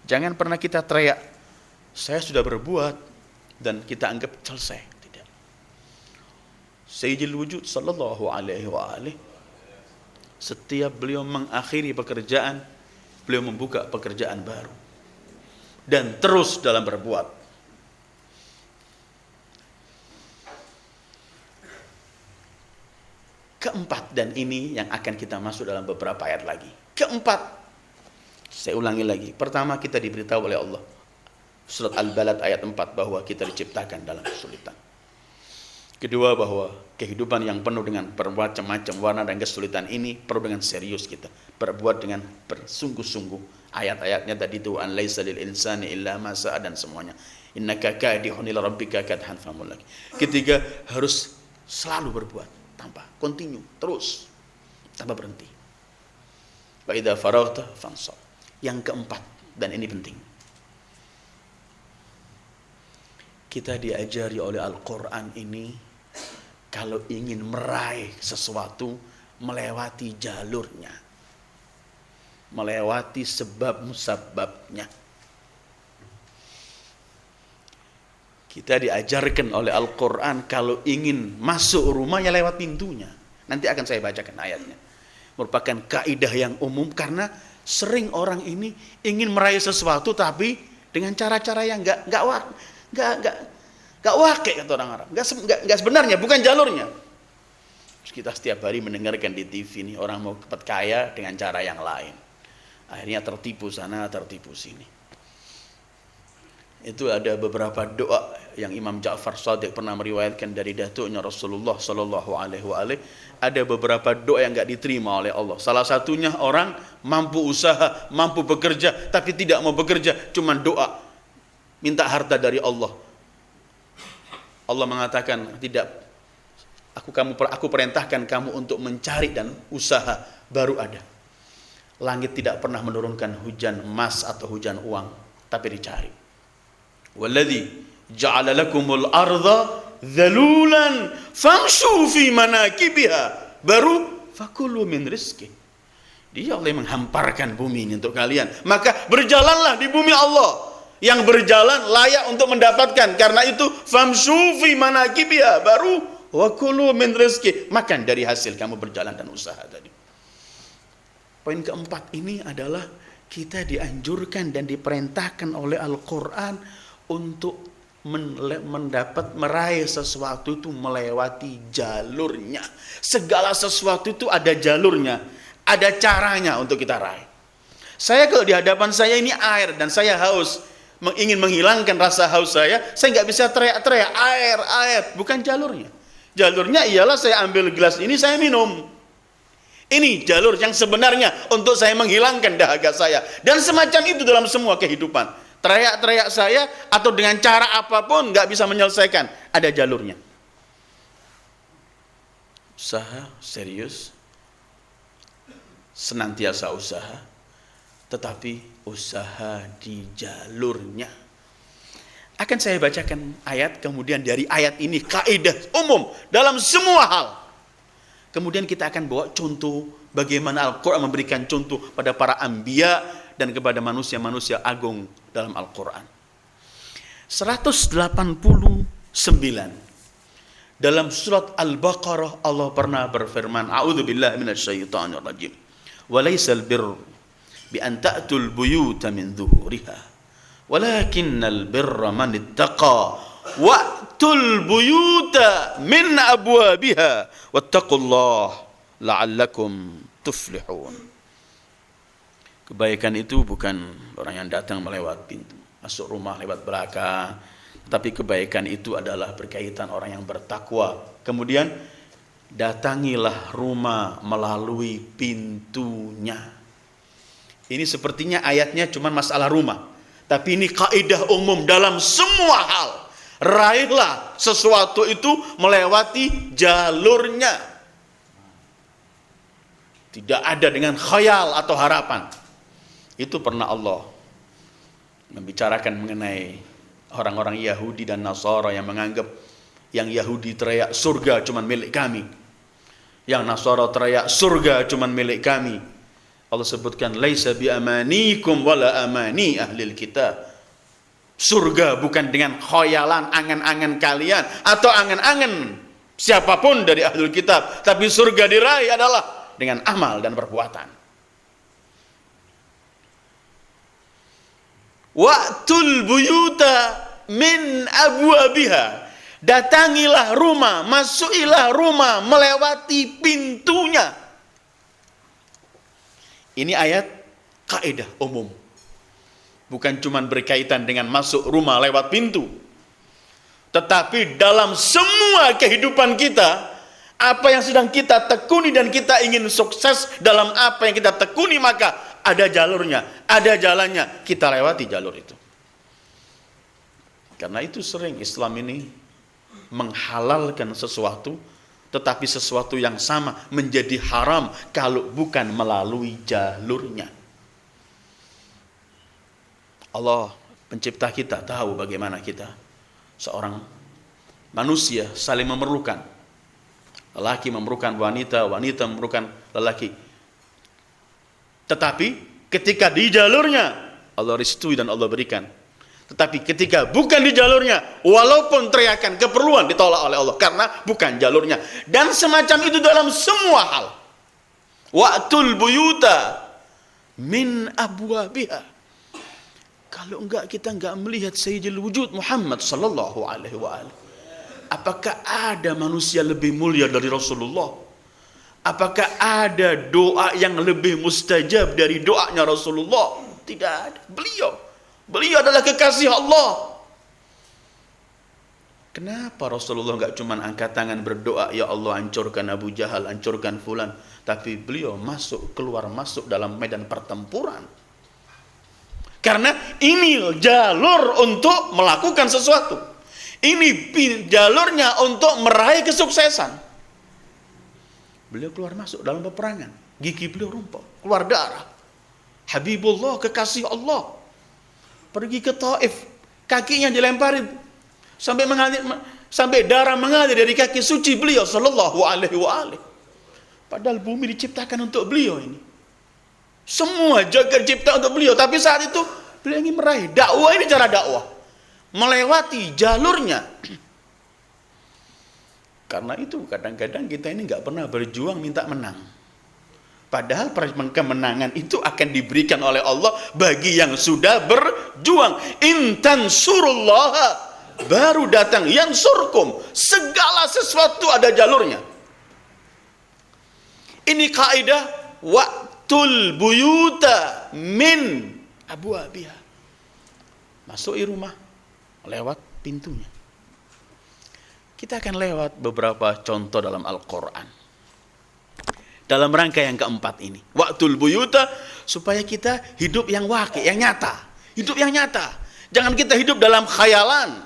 Jangan pernah kita teriak, saya sudah berbuat, dan kita anggap selesai. Tidak. Sayyidil wujud sallallahu alaihi wa alihi, setiap beliau mengakhiri pekerjaan, beliau membuka pekerjaan baru dan terus dalam berbuat. Keempat, dan ini yang akan kita masuk dalam beberapa ayat lagi. Keempat, saya ulangi lagi. Pertama, kita diberitahu oleh Allah, surat Al-Balad ayat 4, bahwa kita diciptakan dalam kesulitan. Kedua, bahwa kehidupan yang penuh dengan bermacam-macam warna dan kesulitan ini perlu dengan serius kita berbuat dengan bersungguh-sungguh. Ayat-ayatnya tadi itu, an laisa lil insani illa ma sa'a, dan semuanya. Innaka kadihun ila rabbika kadhan famulaki. Ketiga, harus selalu berbuat tanpa continue, terus, tanpa berhenti. Wa idza faraghta fansab. Yang keempat, dan ini penting, kita diajari oleh Al-Quran ini, kalau ingin meraih sesuatu, melewati jalurnya, melewati sebab musababnya. Kita diajarkan oleh Al-Quran, kalau ingin masuk rumahnya lewat pintunya. Nanti akan saya bacakan ayatnya. Merupakan kaidah yang umum, karena sering orang ini ingin meraih sesuatu tapi dengan cara-cara yang enggak wakil, kata orang Arab. Enggak sebenarnya, bukan jalurnya. Terus kita setiap hari mendengarkan di TV nih, orang mau cepat kaya dengan cara yang lain. Akhirnya tertipu sana, tertipu sini. Itu ada beberapa doa yang Imam Ja'far Shadiq pernah meriwayatkan dari datuknya Rasulullah sallallahu alaihi wa alihi. Ada beberapa doa yang enggak diterima oleh Allah. Salah satunya orang mampu usaha, mampu bekerja, tapi tidak mau bekerja, cuma doa, minta harta dari Allah. Allah mengatakan, tidak, aku perintahkan kamu untuk mencari dan usaha, baru ada. Langit tidak pernah menurunkan hujan emas atau hujan uang, tapi dicari. Walladzi ja'ala lakumul arda dhalulan famshu fi manakibiha, baru fakulu min rizki. Dia Allah menghamparkan bumi ini untuk kalian, maka berjalanlah di bumi Allah. Yang berjalan layak untuk mendapatkan, karena itu famshu fi manakibiha, baru wakulu min rizki, makan dari hasil kamu berjalan dan usaha tadi. Poin keempat ini adalah kita dianjurkan dan diperintahkan oleh Al-Quran untuk meraih sesuatu itu melewati jalurnya. Segala sesuatu itu ada jalurnya, ada caranya untuk kita raih. Saya kalau di hadapan saya ini air dan saya haus, ingin menghilangkan rasa haus saya nggak bisa teriak-teriak air, air, bukan jalurnya. Jalurnya ialah saya ambil gelas ini, saya minum. Ini jalur yang sebenarnya untuk saya menghilangkan dahaga saya. Dan semacam itu dalam semua kehidupan. Teriak-teriak saya atau dengan cara apapun nggak bisa menyelesaikan. Ada jalurnya. Usaha serius, senantiasa usaha, tetapi usaha di jalurnya. Akan saya bacakan ayat, kemudian dari ayat ini kaidah umum dalam semua hal. Kemudian kita akan bawa contoh bagaimana Al-Quran memberikan contoh pada para anbiya dan kepada manusia-manusia agung dalam Al-Quran. 189 dalam surat Al-Baqarah Allah pernah berfirman, A'udzubillahi minasyaitonirrajim. Walaysal birru bi an ta'tul buyuta min zuhuriha walakinnal birra man ittaqa wa'tul buyuta min abwabiha wattaqullaha la'allakum tuflihun. Kebaikan itu bukan orang yang datang melewat pintu, masuk rumah lewat belakang, tapi kebaikan itu adalah berkaitan orang yang bertakwa. Kemudian datangilah rumah melalui pintunya. Ini sepertinya ayatnya cuma masalah rumah, tapi ini kaidah umum dalam semua hal. Raihlah sesuatu itu melewati jalurnya. Tidak ada dengan khayal atau harapan. Itu pernah Allah membicarakan mengenai orang-orang Yahudi dan Nasara yang menganggap yang Yahudi teriak surga cuma milik kami, yang Nasara teriak surga cuma milik kami. Allah sebutkan laisa bi amanikum wala amani ahlil kitab. Surga bukan dengan khayalan, angan-angan kalian atau angan-angan siapapun dari ahlul kitab, tapi surga diraih adalah dengan amal dan perbuatan. Wa'tul buyuta min abwabiha. Datangilah rumah, masukilah rumah melewati pintunya. Ini ayat kaidah umum. Bukan cuma berkaitan dengan masuk rumah lewat pintu, tetapi dalam semua kehidupan kita, apa yang sedang kita tekuni dan kita ingin sukses dalam apa yang kita tekuni, maka ada jalurnya, ada jalannya, kita lewati jalur itu. Karena itu sering Islam ini menghalalkan sesuatu, tetapi sesuatu yang sama menjadi haram kalau bukan melalui jalurnya. Allah pencipta kita tahu bagaimana kita seorang manusia saling memerlukan. Lelaki memerlukan wanita, wanita memerlukan lelaki. Tetapi ketika di jalurnya Allah restui dan Allah berikan. Tetapi ketika bukan di jalurnya, walaupun teriakan keperluan ditolak oleh Allah karena bukan jalurnya. Dan semacam itu dalam semua hal. Wa'tul buyuta min abwabiha. Kalau enggak, kita enggak melihat Sayyidul Wujud Muhammad sallallahu alaihi wa alihi. Apakah ada manusia lebih mulia dari Rasulullah? Apakah ada doa yang lebih mustajab dari doanya Rasulullah? Tidak ada. Beliau adalah kekasih Allah. Kenapa Rasulullah enggak cuma angkat tangan berdoa, ya Allah hancurkan Abu Jahal, hancurkan fulan, tapi beliau keluar masuk dalam medan pertempuran. Karena ini jalur untuk melakukan sesuatu. Ini jalurnya untuk meraih kesuksesan. Beliau keluar masuk dalam peperangan, gigi beliau rumput, keluar darah. Habibullah, kekasih Allah, pergi ke Taif, kakinya dilempari sampai darah mengalir dari kaki suci beliau sallallahu alaihi wa alihi. Padahal bumi diciptakan untuk beliau ini. Semua jagat cipta untuk beliau, tapi saat itu beliau ingin meraih dakwah. Ini cara dakwah, melewati jalurnya. Karena itu kadang-kadang kita ini nggak pernah berjuang minta menang. Padahal kemenangan itu akan diberikan oleh Allah bagi yang sudah berjuang. In tansurullaha baru datang yansurkum. Segala sesuatu ada jalurnya. Ini kaidah wa'tul buyuta min abwabiha. Masuki rumah lewat pintunya. Kita akan lewat beberapa contoh dalam Al-Quran. Dalam rangka yang keempat ini. Wa'tul buyuta, supaya kita hidup yang waqi', yang nyata. Hidup yang nyata. Jangan kita hidup dalam khayalan.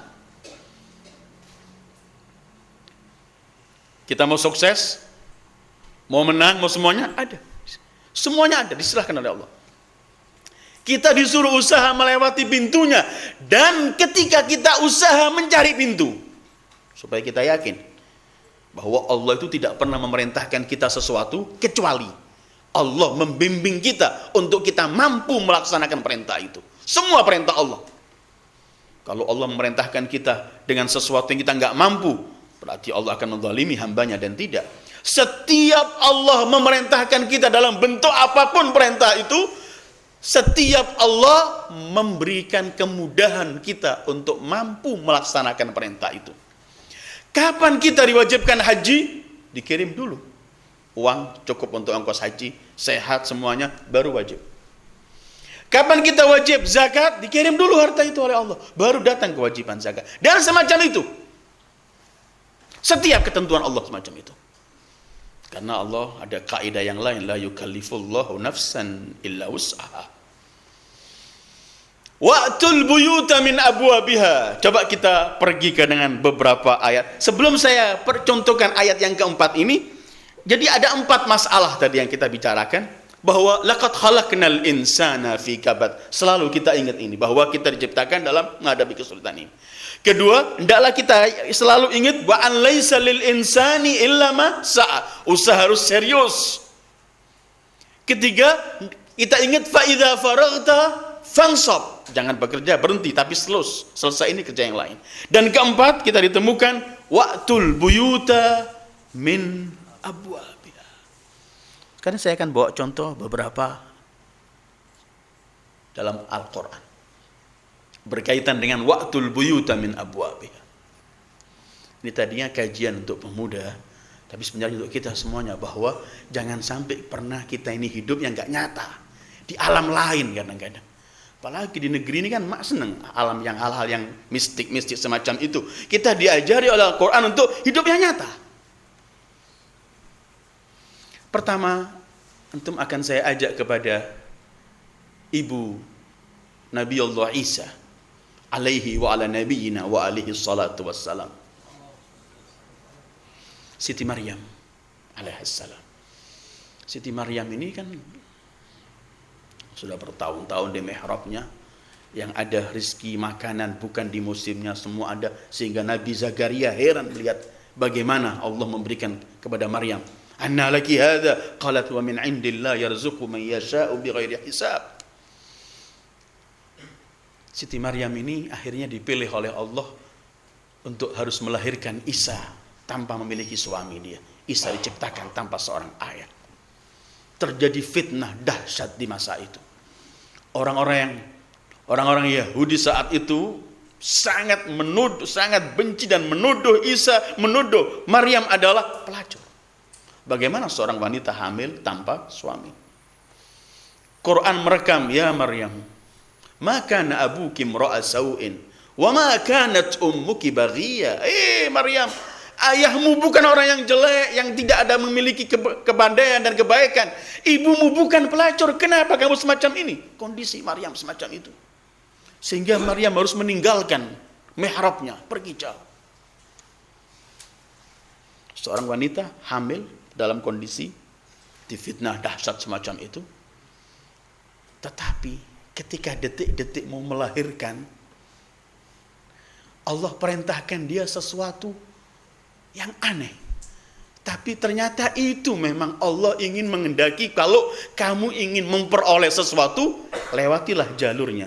Kita mau sukses, mau menang, mau semuanya, ada. Semuanya ada, diserahkan oleh Allah. Kita disuruh usaha melewati pintunya. Dan ketika kita usaha mencari pintu, supaya kita yakin bahwa Allah itu tidak pernah memerintahkan kita sesuatu kecuali Allah membimbing kita untuk kita mampu melaksanakan perintah itu. Semua perintah Allah. Kalau Allah memerintahkan kita dengan sesuatu yang kita nggak mampu, berarti Allah akan menzalimi hambanya, dan tidak. Setiap Allah memerintahkan kita dalam bentuk apapun perintah itu, setiap Allah memberikan kemudahan kita untuk mampu melaksanakan perintah itu. Kapan kita diwajibkan haji? Dikirim dulu. Uang cukup untuk ongkos haji, sehat semuanya, baru wajib. Kapan kita wajib zakat? Dikirim dulu harta itu oleh Allah, baru datang kewajiban zakat. Dan semacam itu. Setiap ketentuan Allah semacam itu. Karena Allah ada kaidah yang lain, la yukallifullahu nafsan illa wus'aha. Wa'tul buyuta min abwabiha. Coba kita pergi ke dengan beberapa ayat. Sebelum saya percontohkan ayat yang keempat ini, jadi ada 4 masalah tadi yang kita bicarakan, bahwa laqad khalaqnal insana fi kabad. Selalu kita ingat ini, bahwa kita diciptakan dalam menghadapi kesulitan ini. Kedua, hendaklah kita selalu ingat wa an laisa lil insani illa ma sa'a. Usaha harus serius. Ketiga, kita ingat fa idza faraghta fansab. Jangan bekerja berhenti, tapi selesai ini kerja yang lain. Dan keempat, kita ditemukan wa'tul buyuta min abwabiha. Sekarang saya akan bawa contoh beberapa dalam Al-Quran berkaitan dengan wa'tul buyuta min abwabiha. Ini tadinya kajian untuk pemuda, tapi sebenarnya untuk kita semuanya, bahwa jangan sampai pernah kita ini hidup yang gak nyata di alam lain. Kadang-kadang apalagi di negeri ini kan mak seneng alam yang hal-hal yang mistik-mistik semacam itu. Kita diajari oleh Al-Quran untuk hidup yang nyata. Pertama, antum akan saya ajak kepada ibu Nabi Allah Isa alaihi wa ala nabiyina wa alihi salatu wassalam, Siti Maryam alaihissalam. Siti Maryam ini kan sudah bertahun-tahun di mihrabnya, yang ada rizki makanan bukan di musimnya, semua ada, sehingga Nabi Zakaria heran melihat bagaimana Allah memberikan kepada Maryam. Anna laki hadza? Qalat wa min indillah yarzuqu man yasha'u bighairi hisab. Siti Maryam ini akhirnya dipilih oleh Allah untuk harus melahirkan Isa tanpa memiliki suami dia. Isa diciptakan tanpa seorang ayah. Terjadi fitnah dahsyat di masa itu. Orang-orang Yahudi saat itu sangat menuduh, sangat benci dan menuduh Isa, menuduh Maryam adalah pelacur. Bagaimana seorang wanita hamil tanpa suami? Quran merekam, ya Maryam, ma kana abuki imra'a sau'in wa ma kanat ummuki baghiyya. Maryam, ayahmu bukan orang yang jelek, yang tidak ada memiliki kebandaian dan kebaikan. Ibumu bukan pelacur. Kenapa kamu semacam ini? Kondisi Maryam semacam itu. Sehingga Maryam harus meninggalkan mihrabnya, pergi jauh. Seorang wanita hamil dalam kondisi difitnah dahsyat semacam itu. Tetapi ketika detik-detik mau melahirkan, Allah perintahkan dia sesuatu yang aneh. Tapi ternyata itu memang Allah ingin menghendaki, kalau kamu ingin memperoleh sesuatu, lewatilah jalurnya.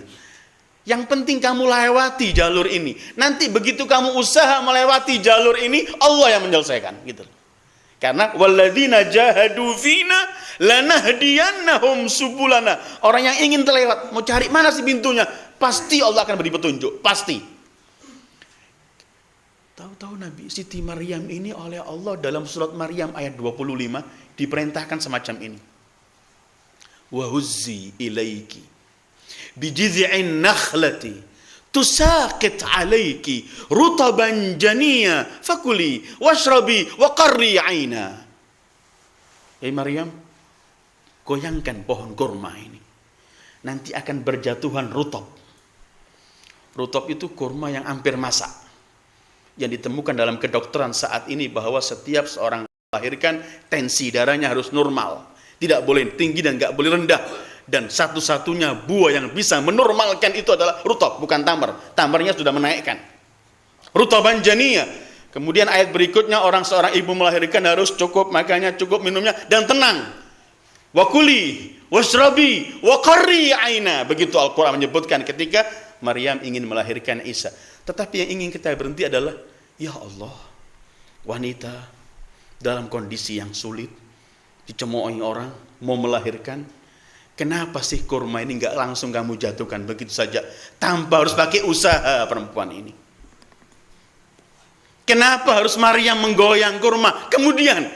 Yang penting kamu lewati jalur ini. Nanti begitu kamu usaha melewati jalur ini, Allah yang menyelesaikan. Gitu. Karena walladzina jahadu fina lanahdiyannahum subulana. Orang yang ingin terlewat, mau cari mana sih pintunya, pasti Allah akan beri petunjuk, pasti. Tahu-tahu Nabi Siti Maryam ini oleh Allah dalam surat Maryam ayat 25 diperintahkan semacam ini. Wa huzzi ilaiki bijid'in nakhlati tusaqit alayki rutaban janiya fakuli washrabi wa qarri 'aina. Maryam, goyangkan pohon kurma ini. Nanti akan berjatuhan rutab. Rutab itu kurma yang hampir masak. Yang ditemukan dalam kedokteran saat ini bahwa setiap seorang melahirkan tensi darahnya harus normal. Tidak boleh tinggi dan nggak boleh rendah. Dan satu-satunya buah yang bisa menormalkan itu adalah rutab, bukan tamar. Tamarnya sudah menaikkan. Rutaban janiyah. Kemudian ayat berikutnya seorang ibu melahirkan harus cukup makannya, cukup minumnya, dan tenang. Wakuli, washrabi, wa qarri 'aina. Begitu Al-Quran menyebutkan ketika Maryam ingin melahirkan Isa. Tetapi yang ingin kita berhenti adalah, ya Allah, wanita dalam kondisi yang sulit, dicemoohi orang, mau melahirkan, kenapa sih kurma ini nggak langsung kamu jatuhkan begitu saja, tanpa harus pakai usaha perempuan ini? Kenapa harus Maryam menggoyang kurma? Kemudian,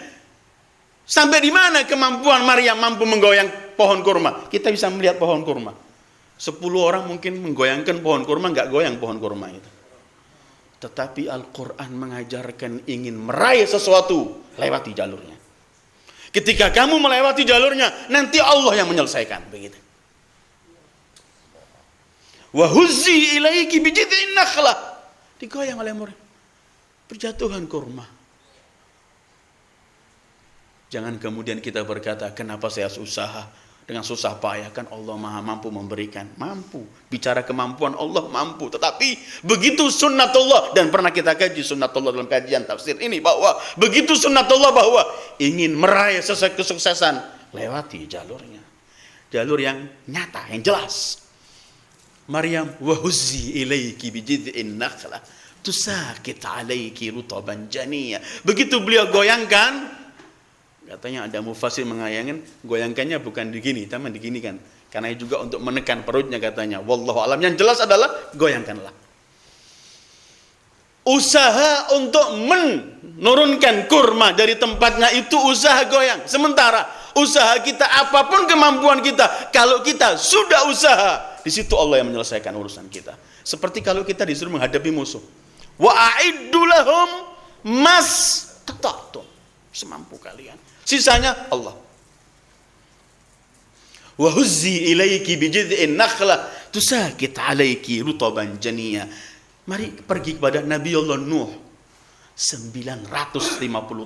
sampai di mana kemampuan Maryam mampu menggoyang pohon kurma? Kita bisa melihat pohon kurma. 10 orang mungkin menggoyangkan pohon kurma, nggak goyang pohon kurma itu. Tetapi Al-Quran mengajarkan ingin meraih sesuatu, lewati jalurnya. Ketika kamu melewati jalurnya, nanti Allah yang menyelesaikan. Begitu. Wa huzzi ilaiki bijid'in nakhlah. Digoyang oleh murid. Berjatuhan kurma. Jangan kemudian kita berkata, kenapa saya usaha? Dengan susah payah, kan Allah maha mampu memberikan. Mampu. Bicara kemampuan Allah mampu. Tetapi begitu sunnatullah. Dan pernah kita kaji sunnatullah dalam kajian tafsir ini. Bahwa begitu sunnatullah bahwa ingin meraih kesuksesan. Lewati jalurnya. Jalur yang nyata, yang jelas. Maryam, wahuzzi ilaiki bijid'in nakhlah tusaqit alaiki rutaban janiyah. Begitu beliau goyangkan, katanya ada mufassir mengayangkan, goyangkannya bukan begini, tapi begini kan. Karena juga untuk menekan perutnya katanya. Wallahu alam. Yang jelas adalah goyangkanlah. Usaha untuk menurunkan kurma dari tempatnya itu usaha goyang. Sementara usaha kita apapun kemampuan kita, kalau kita sudah usaha, di situ Allah yang menyelesaikan urusan kita. Seperti kalau kita disuruh menghadapi musuh. Wa a'iddu lahum mastata'tum. Semampu kalian. Sisanya Allah. Wa huzzi ilaiki bijid'in nakhlah tusaqit alaiki rutaban janiyah. Mari pergi kepada Nabi Allah Nuh. 950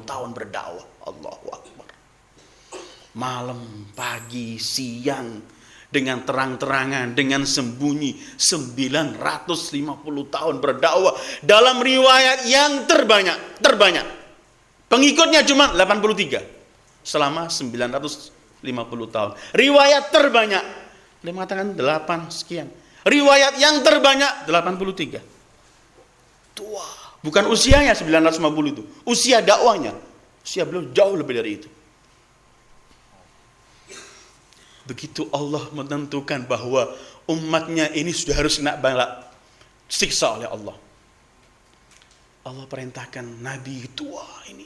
tahun berdakwah. Allahu Akbar. Malam, pagi, siang, dengan terang-terangan, dengan sembunyi, 950 tahun berdakwah dalam riwayat yang terbanyak. Pengikutnya cuma 83 selama 950 tahun. Riwayat terbanyak, dia mengatakan 8 sekian. Riwayat yang terbanyak 83. Tua, bukan usianya 950 itu, usia dakwahnya. Usia beliau jauh lebih dari itu. Begitu Allah menentukan bahwa umatnya ini sudah harus kena bala siksa oleh Allah. Allah perintahkan Nabi tua ini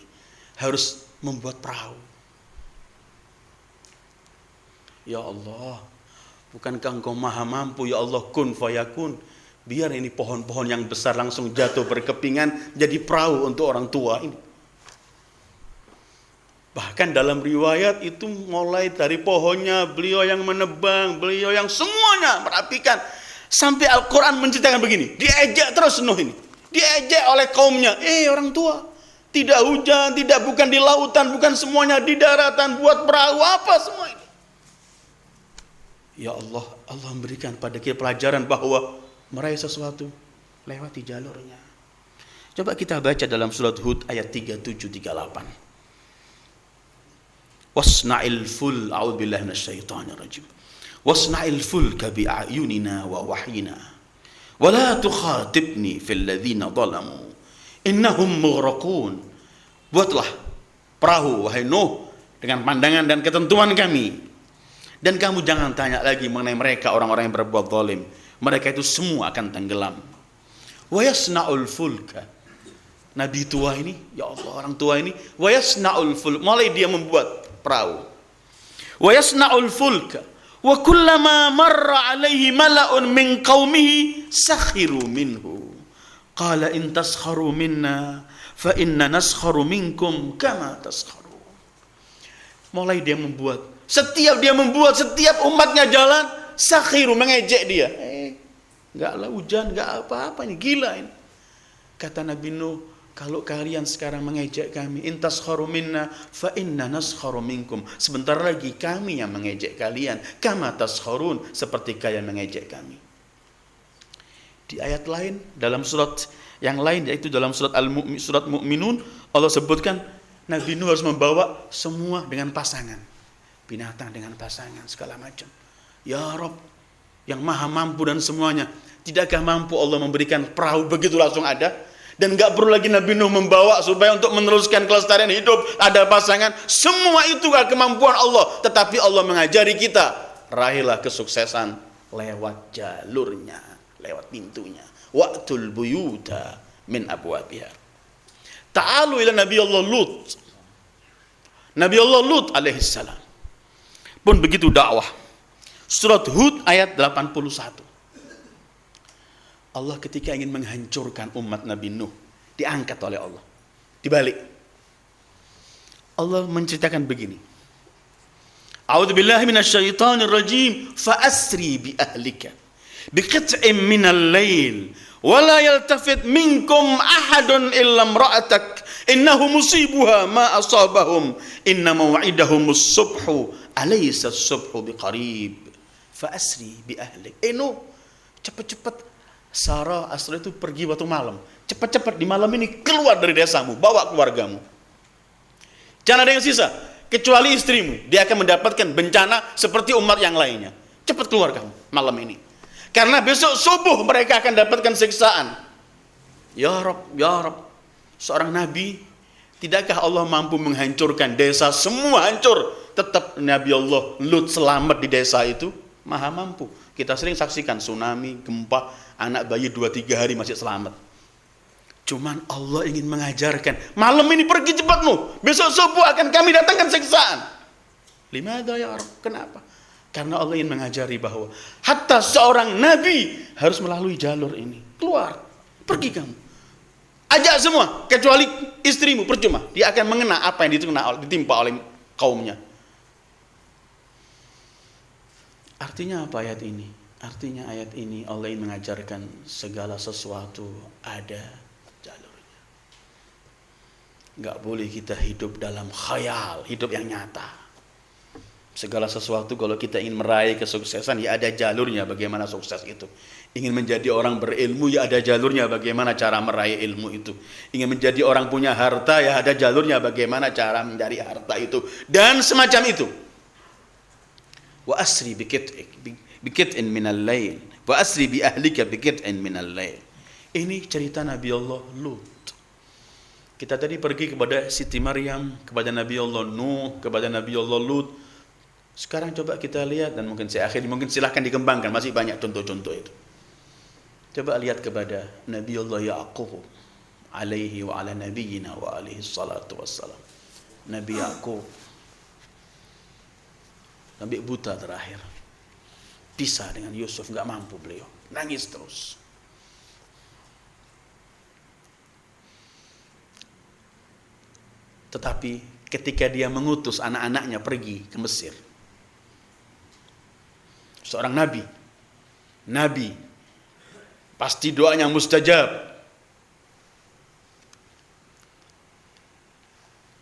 harus membuat perahu. Ya Allah, bukankah Engkau maha mampu? Ya Allah, kun fayakun. Biar ini pohon-pohon yang besar langsung jatuh berkepingan jadi perahu untuk orang tua ini. Bahkan dalam riwayat itu mulai dari pohonnya, beliau yang menebang, beliau yang semuanya merapikan. Sampai Al-Quran menceritakan begini, diejek terus Nuh ini. Diejek oleh kaumnya, orang tua. Tidak hujan, bukan di lautan, bukan semuanya di daratan, buat perahu apa semua ini. Ya Allah, Allah memberikan pada kita pelajaran bahwa meraih sesuatu, lewati jalurnya. Coba kita baca dalam surat Hud ayat 37-38. Wasna'il ful, a'udzubillahi minasyaitonir rajim. Wasna'il fulka bi'ayunina wa wahyina. Wa la tukhatibni fil ladzina zalamu innahum mughraqun. Buatlah perahu wahai Nuh dengan pandangan dan ketentuan kami. Dan kamu jangan tanya lagi mengenai mereka orang-orang yang berbuat zalim. Mereka itu semua akan tenggelam. Wa yasna'ul fulka. Nabi tua ini, ya Allah, orang tua ini, wa yasna'ul fulk, mulai dia membuat perahu. Wa yasna'ul fulka wa kullama marra alaihi mala'un min qaumihi sakhiru minhu. Qala in taskharu minna fa inna naskharu minkum kama taskharu. Mulai dia membuat, setiap umatnya jalan, sakhiru, mengejek dia. Enggaklah hujan, enggak apa-apa, ini gila ini. Kata Nabi Nuh, kalau kalian sekarang mengejek kami, in taskharu minna fa inna naskharu minkum. Sebentar lagi kami yang mengejek kalian, kama taskharun, seperti kalian mengejek kami. Di ayat lain, dalam surat yang lain, yaitu dalam surat surat Mu'minun, Allah sebutkan Nabi Nuh harus membawa semua dengan pasangan, binatang dengan pasangan, segala macam. Ya Rabb, yang maha mampu dan semuanya, tidakkah mampu Allah memberikan perahu begitu langsung ada? Dan gak perlu lagi Nabi Nuh membawa supaya untuk meneruskan kelestarian hidup, ada pasangan. Semua itu gak kemampuan Allah, tetapi Allah mengajari kita, raihlah kesuksesan lewat jalurnya, lewat pintunya. Wa'tul buyuta min abwabiha. Ta'alu ila Nabi Allah Lut. Nabi Allah Lut alaihissalam pun begitu dakwah. Surat Hud ayat 81. Allah ketika ingin menghancurkan umat Nabi Nuh, diangkat oleh Allah. Dibalik. Allah menceritakan begini. A'udzubillahi minasyaitonir rajim. Fa asri bi ahlika biqit'in minal lail wa la yaltafit minkum ahadun illa imra'atak innahu musibuha ma asabahum inna maw'idahumus subhu alaysa as-subhu biqarib. Fa asri bi ahlik. Nuh, cepat-cepat. Sarah Asri itu pergi waktu malam. Cepat-cepat di malam ini keluar dari desamu, bawa keluargamu. Jangan ada yang sisa kecuali istrimu. Dia akan mendapatkan bencana seperti umat yang lainnya. Cepat keluar kamu malam ini. Karena besok subuh mereka akan dapatkan siksaan. Ya Rabb, ya Rabb. Seorang nabi, tidakkah Allah mampu menghancurkan desa semua hancur? Tetap Nabi Allah Lut selamat di desa itu, maha mampu. Kita sering saksikan tsunami, gempa, anak bayi 2-3 hari masih selamat. Cuman Allah ingin mengajarkan, malam ini pergi cepat Nuh, besok subuh akan kami datangkan siksaan. Limadha ya Rabb? Kenapa? Karena Allah ingin mengajari bahwa hatta seorang nabi harus melalui jalur ini. Keluar, pergi kamu. Ajak semua, kecuali istrimu, percuma. Dia akan mengena apa yang ditimpa oleh kaumnya. Artinya apa ayat ini? Artinya ayat ini Allah ingin mengajarkan segala sesuatu ada jalurnya. Gak boleh kita hidup dalam khayal, hidup yang nyata. Segala sesuatu kalau kita ingin meraih kesuksesan, ya ada jalurnya bagaimana sukses itu. Ingin menjadi orang berilmu, ya ada jalurnya bagaimana cara meraih ilmu itu. Ingin menjadi orang punya harta, ya ada jalurnya bagaimana cara mencari harta itu. Dan semacam itu. Wa asri bikit'in minal lail wa asri bi ahlika bikit'in minal lail. Ini cerita Nabi Allah Lut. Kita tadi pergi kepada Siti Maryam, kepada Nabi Allah Nuh, kepada Nabi Allah Lut. Sekarang coba kita lihat, dan mungkin saya akhiri, mungkin silahkan dikembangkan, masih banyak contoh-contoh itu. Coba lihat kepada Nabi Allah Ya'qub alaihi wa ala nabiyyina wa alaihi salatu wassalam. Nabi Ya'qub, Nabi buta terakhir, pisah dengan Yusuf, nggak mampu beliau, nangis terus. Tetapi ketika dia mengutus anak-anaknya pergi ke Mesir, seorang nabi pasti doanya mustajab.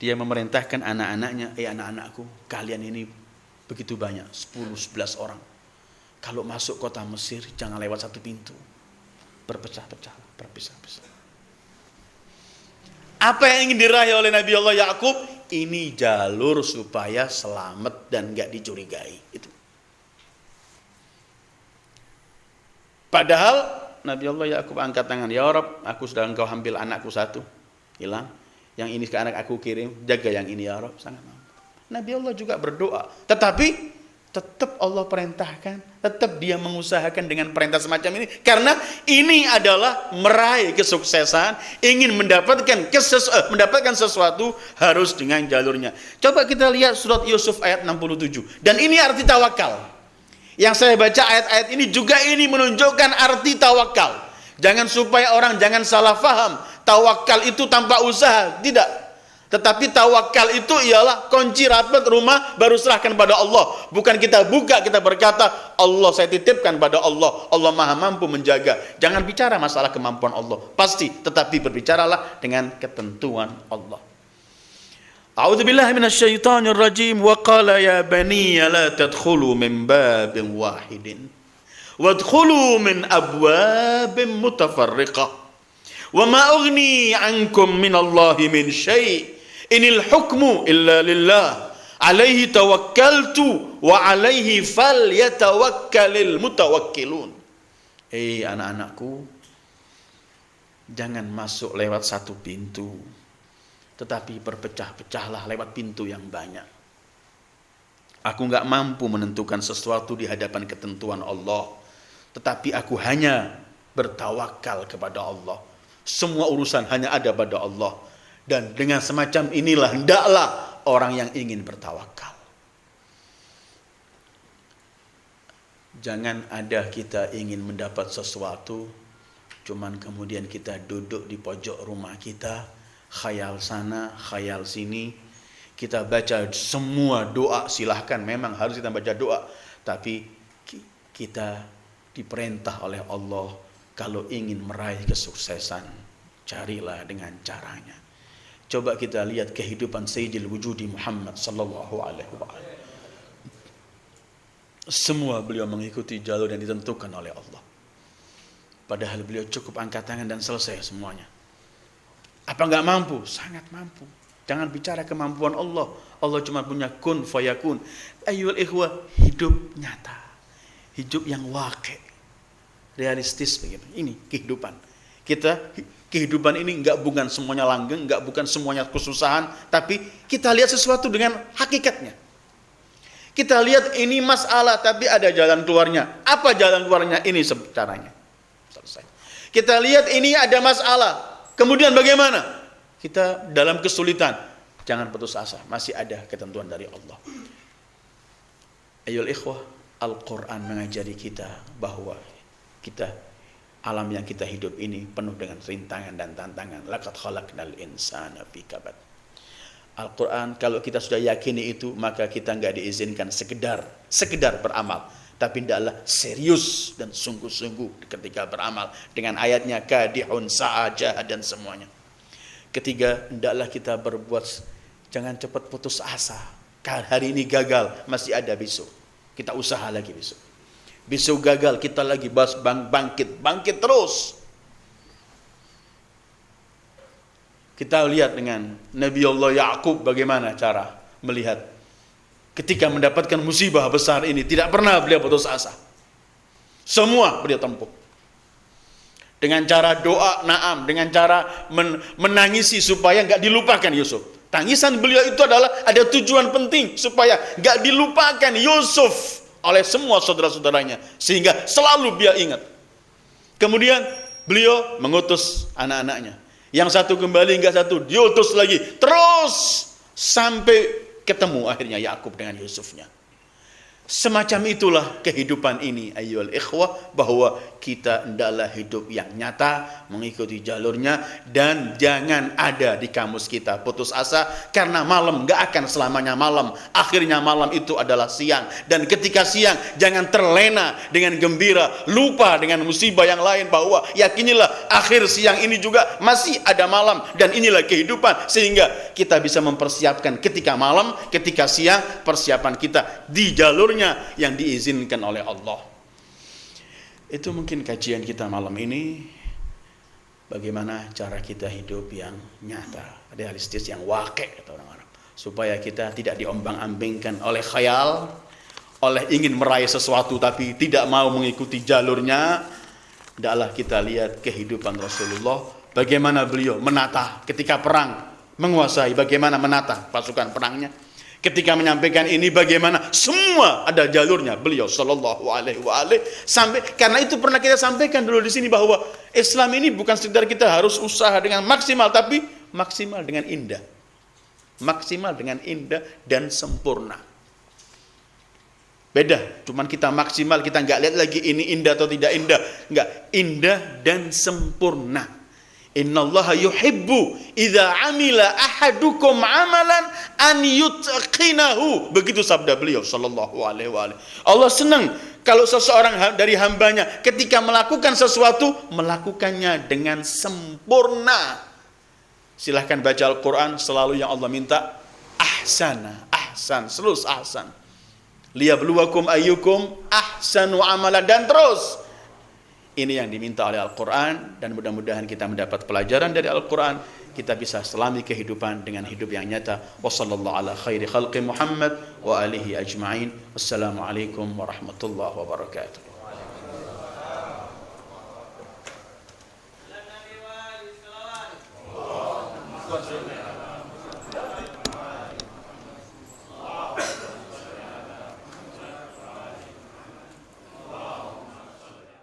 Dia memerintahkan anak-anaknya, anak-anakku, kalian ini begitu banyak, 10-11 orang. Kalau masuk kota Mesir, jangan lewat satu pintu. Berpecah-pecah, berpisah-pisah. Apa yang ingin diraih oleh Nabi Allah Ya'qub? Ini jalur supaya selamat dan gak dicurigai. Itu. Padahal Nabi Allah Ya'qub angkat tangan, ya Rabb, aku sudah engkau ambil anakku satu, hilang. Yang ini ke anak aku kirim, jaga yang ini ya Rabb, sangat mampu. Nabi Allah juga berdoa, tetapi Tetap Allah perintahkan, tetap dia mengusahakan dengan perintah semacam ini, karena ini adalah meraih kesuksesan, ingin mendapatkan sesuatu harus dengan jalurnya. Coba kita lihat surat Yusuf ayat 67, dan ini arti tawakal. Yang saya baca ayat-ayat ini juga ini menunjukkan arti tawakal. Jangan supaya orang jangan salah faham, tawakal itu tanpa usaha, tidak. Tetapi tawakal itu ialah kunci rapat rumah baru serahkan pada Allah. Bukan kita buka, kita berkata, Allah saya titipkan pada Allah. Allah maha mampu menjaga. Jangan bicara masalah kemampuan Allah. Pasti, tetapi berbicaralah dengan ketentuan Allah. A'udzubillahi minasyaitonir rajim. Wa qala ya baniya la tadkhulu min babin wahidin. Wadkhulu min abwabin mutafarriqah. Wa ma ughni ankum minallahi min syai'. Inil hukmu illa lillah. Alaihi tawakkaltu wa alaihi falyatawakkalil mutawakkilun. Anak-anakku, jangan masuk lewat satu pintu, tetapi berpecah-pecahlah lewat pintu yang banyak. Aku enggak mampu menentukan sesuatu di hadapan ketentuan Allah, tetapi aku hanya bertawakal kepada Allah. Semua urusan hanya ada pada Allah. Dan dengan semacam inilah hendaklah orang yang ingin bertawakal. Jangan ada kita ingin mendapat sesuatu, cuman kemudian kita duduk di pojok rumah kita, khayal sana, khayal sini. Kita baca semua doa, silahkan, memang harus kita baca doa. Tapi kita diperintah oleh Allah, kalau ingin meraih kesuksesan, carilah dengan caranya. Coba kita lihat kehidupan Sayyidil Wujudi Muhammad sallallahu alaihi wasallam. Semua beliau mengikuti jalur yang ditentukan oleh Allah. Padahal beliau cukup angkat tangan dan selesai semuanya. Apa enggak mampu? Sangat mampu. Jangan bicara kemampuan Allah. Allah cuma punya kun fayakun. Ayyuhal ikhwah, hidup nyata. Hidup yang waqi'. Realistis begitu. Ini kehidupan. Kehidupan ini bukan semuanya langgeng, bukan semuanya kesusahan, tapi kita lihat sesuatu dengan hakikatnya. Kita lihat ini masalah, tapi ada jalan keluarnya. Apa jalan keluarnya? Ini caranya. Selesai. Kita lihat ini ada masalah, kemudian bagaimana? Kita dalam kesulitan, jangan putus asa, masih ada ketentuan dari Allah. Ayyuhal ikhwah, Al-Quran mengajari kita bahwa alam yang kita hidup ini penuh dengan rintangan dan tantangan. Laqad khalaqnal insana fi kabad. Al-Quran, kalau kita sudah yakini itu, maka kita enggak diizinkan sekedar beramal, tapi hendaklah serius dan sungguh-sungguh ketika beramal dengan ayatnya kadihun sa'ajah dan semuanya. Ketiga, hendaklah kita berbuat, jangan cepat putus asa. Hari ini gagal, masih ada besok. Kita usaha lagi besok. Besok gagal, kita lagi bangkit terus. Kita lihat dengan Nabi Allah Ya'qub bagaimana cara melihat ketika mendapatkan musibah besar ini, tidak pernah beliau putus asa. Semua beliau tempuh. Dengan cara doa, na'am, dengan cara menangisi supaya enggak dilupakan Yusuf. Tangisan beliau itu adalah ada tujuan penting supaya enggak dilupakan Yusuf oleh semua saudara-saudaranya, sehingga selalu dia ingat. Kemudian beliau mengutus anak-anaknya, yang satu kembali, enggak satu diutus lagi, terus sampai ketemu akhirnya Yakub dengan Yusufnya. Semacam itulah kehidupan ini, ayyuhal ikhwah, bahwa kita hendaklah hidup yang nyata, mengikuti jalurnya, dan jangan ada di kamus kita putus asa, karena malam gak akan selamanya malam, akhirnya malam itu adalah siang. Dan ketika siang, jangan terlena dengan gembira, lupa dengan musibah yang lain, bahwa yakinilah akhir siang ini juga masih ada malam, dan inilah kehidupan, sehingga kita bisa mempersiapkan ketika malam, ketika siang, persiapan kita di jalurnya yang diizinkan oleh Allah. Itu mungkin kajian kita malam ini, bagaimana cara kita hidup yang nyata, realistis, yang waqi' kata orang Arab, supaya kita tidak diombang-ambingkan oleh khayal, oleh ingin meraih sesuatu tapi tidak mau mengikuti jalurnya. Hendaklah kita lihat kehidupan Rasulullah, bagaimana beliau menata ketika perang, menguasai, bagaimana menata pasukan perangnya. Ketika menyampaikan ini bagaimana? Semua ada jalurnya beliau sallallahu alaihi wa alihi sampai, karena itu pernah kita sampaikan dulu di sini bahwa Islam ini bukan sekedar kita harus usaha dengan maksimal, tapi maksimal dengan indah. Maksimal dengan indah dan sempurna. Beda, cuman kita maksimal, kita nggak lihat lagi ini indah atau tidak indah. Enggak, indah dan sempurna. Innallaha yuhibbu idza amila ahadukum amalan an yutqinahu. Begitu sabda beliau sallallahu alaihi wa alihi. Allah senang kalau seseorang dari hambanya ketika melakukan sesuatu, melakukannya dengan sempurna. Silahkan baca Al-Quran, selalu yang Allah minta ahsana, ahsan, selus ahsan. Liyabluwakum ayyukum ahsanu amalan, dan terus. Ini yang diminta oleh Al-Quran, dan mudah-mudahan kita mendapat pelajaran dari Al-Quran, kita bisa selami kehidupan dengan hidup yang nyata. Wassallallahu ala khairi khalqi Muhammad wa alihi ajma'in. Wassalamualaikum warahmatullahi wabarakatuh.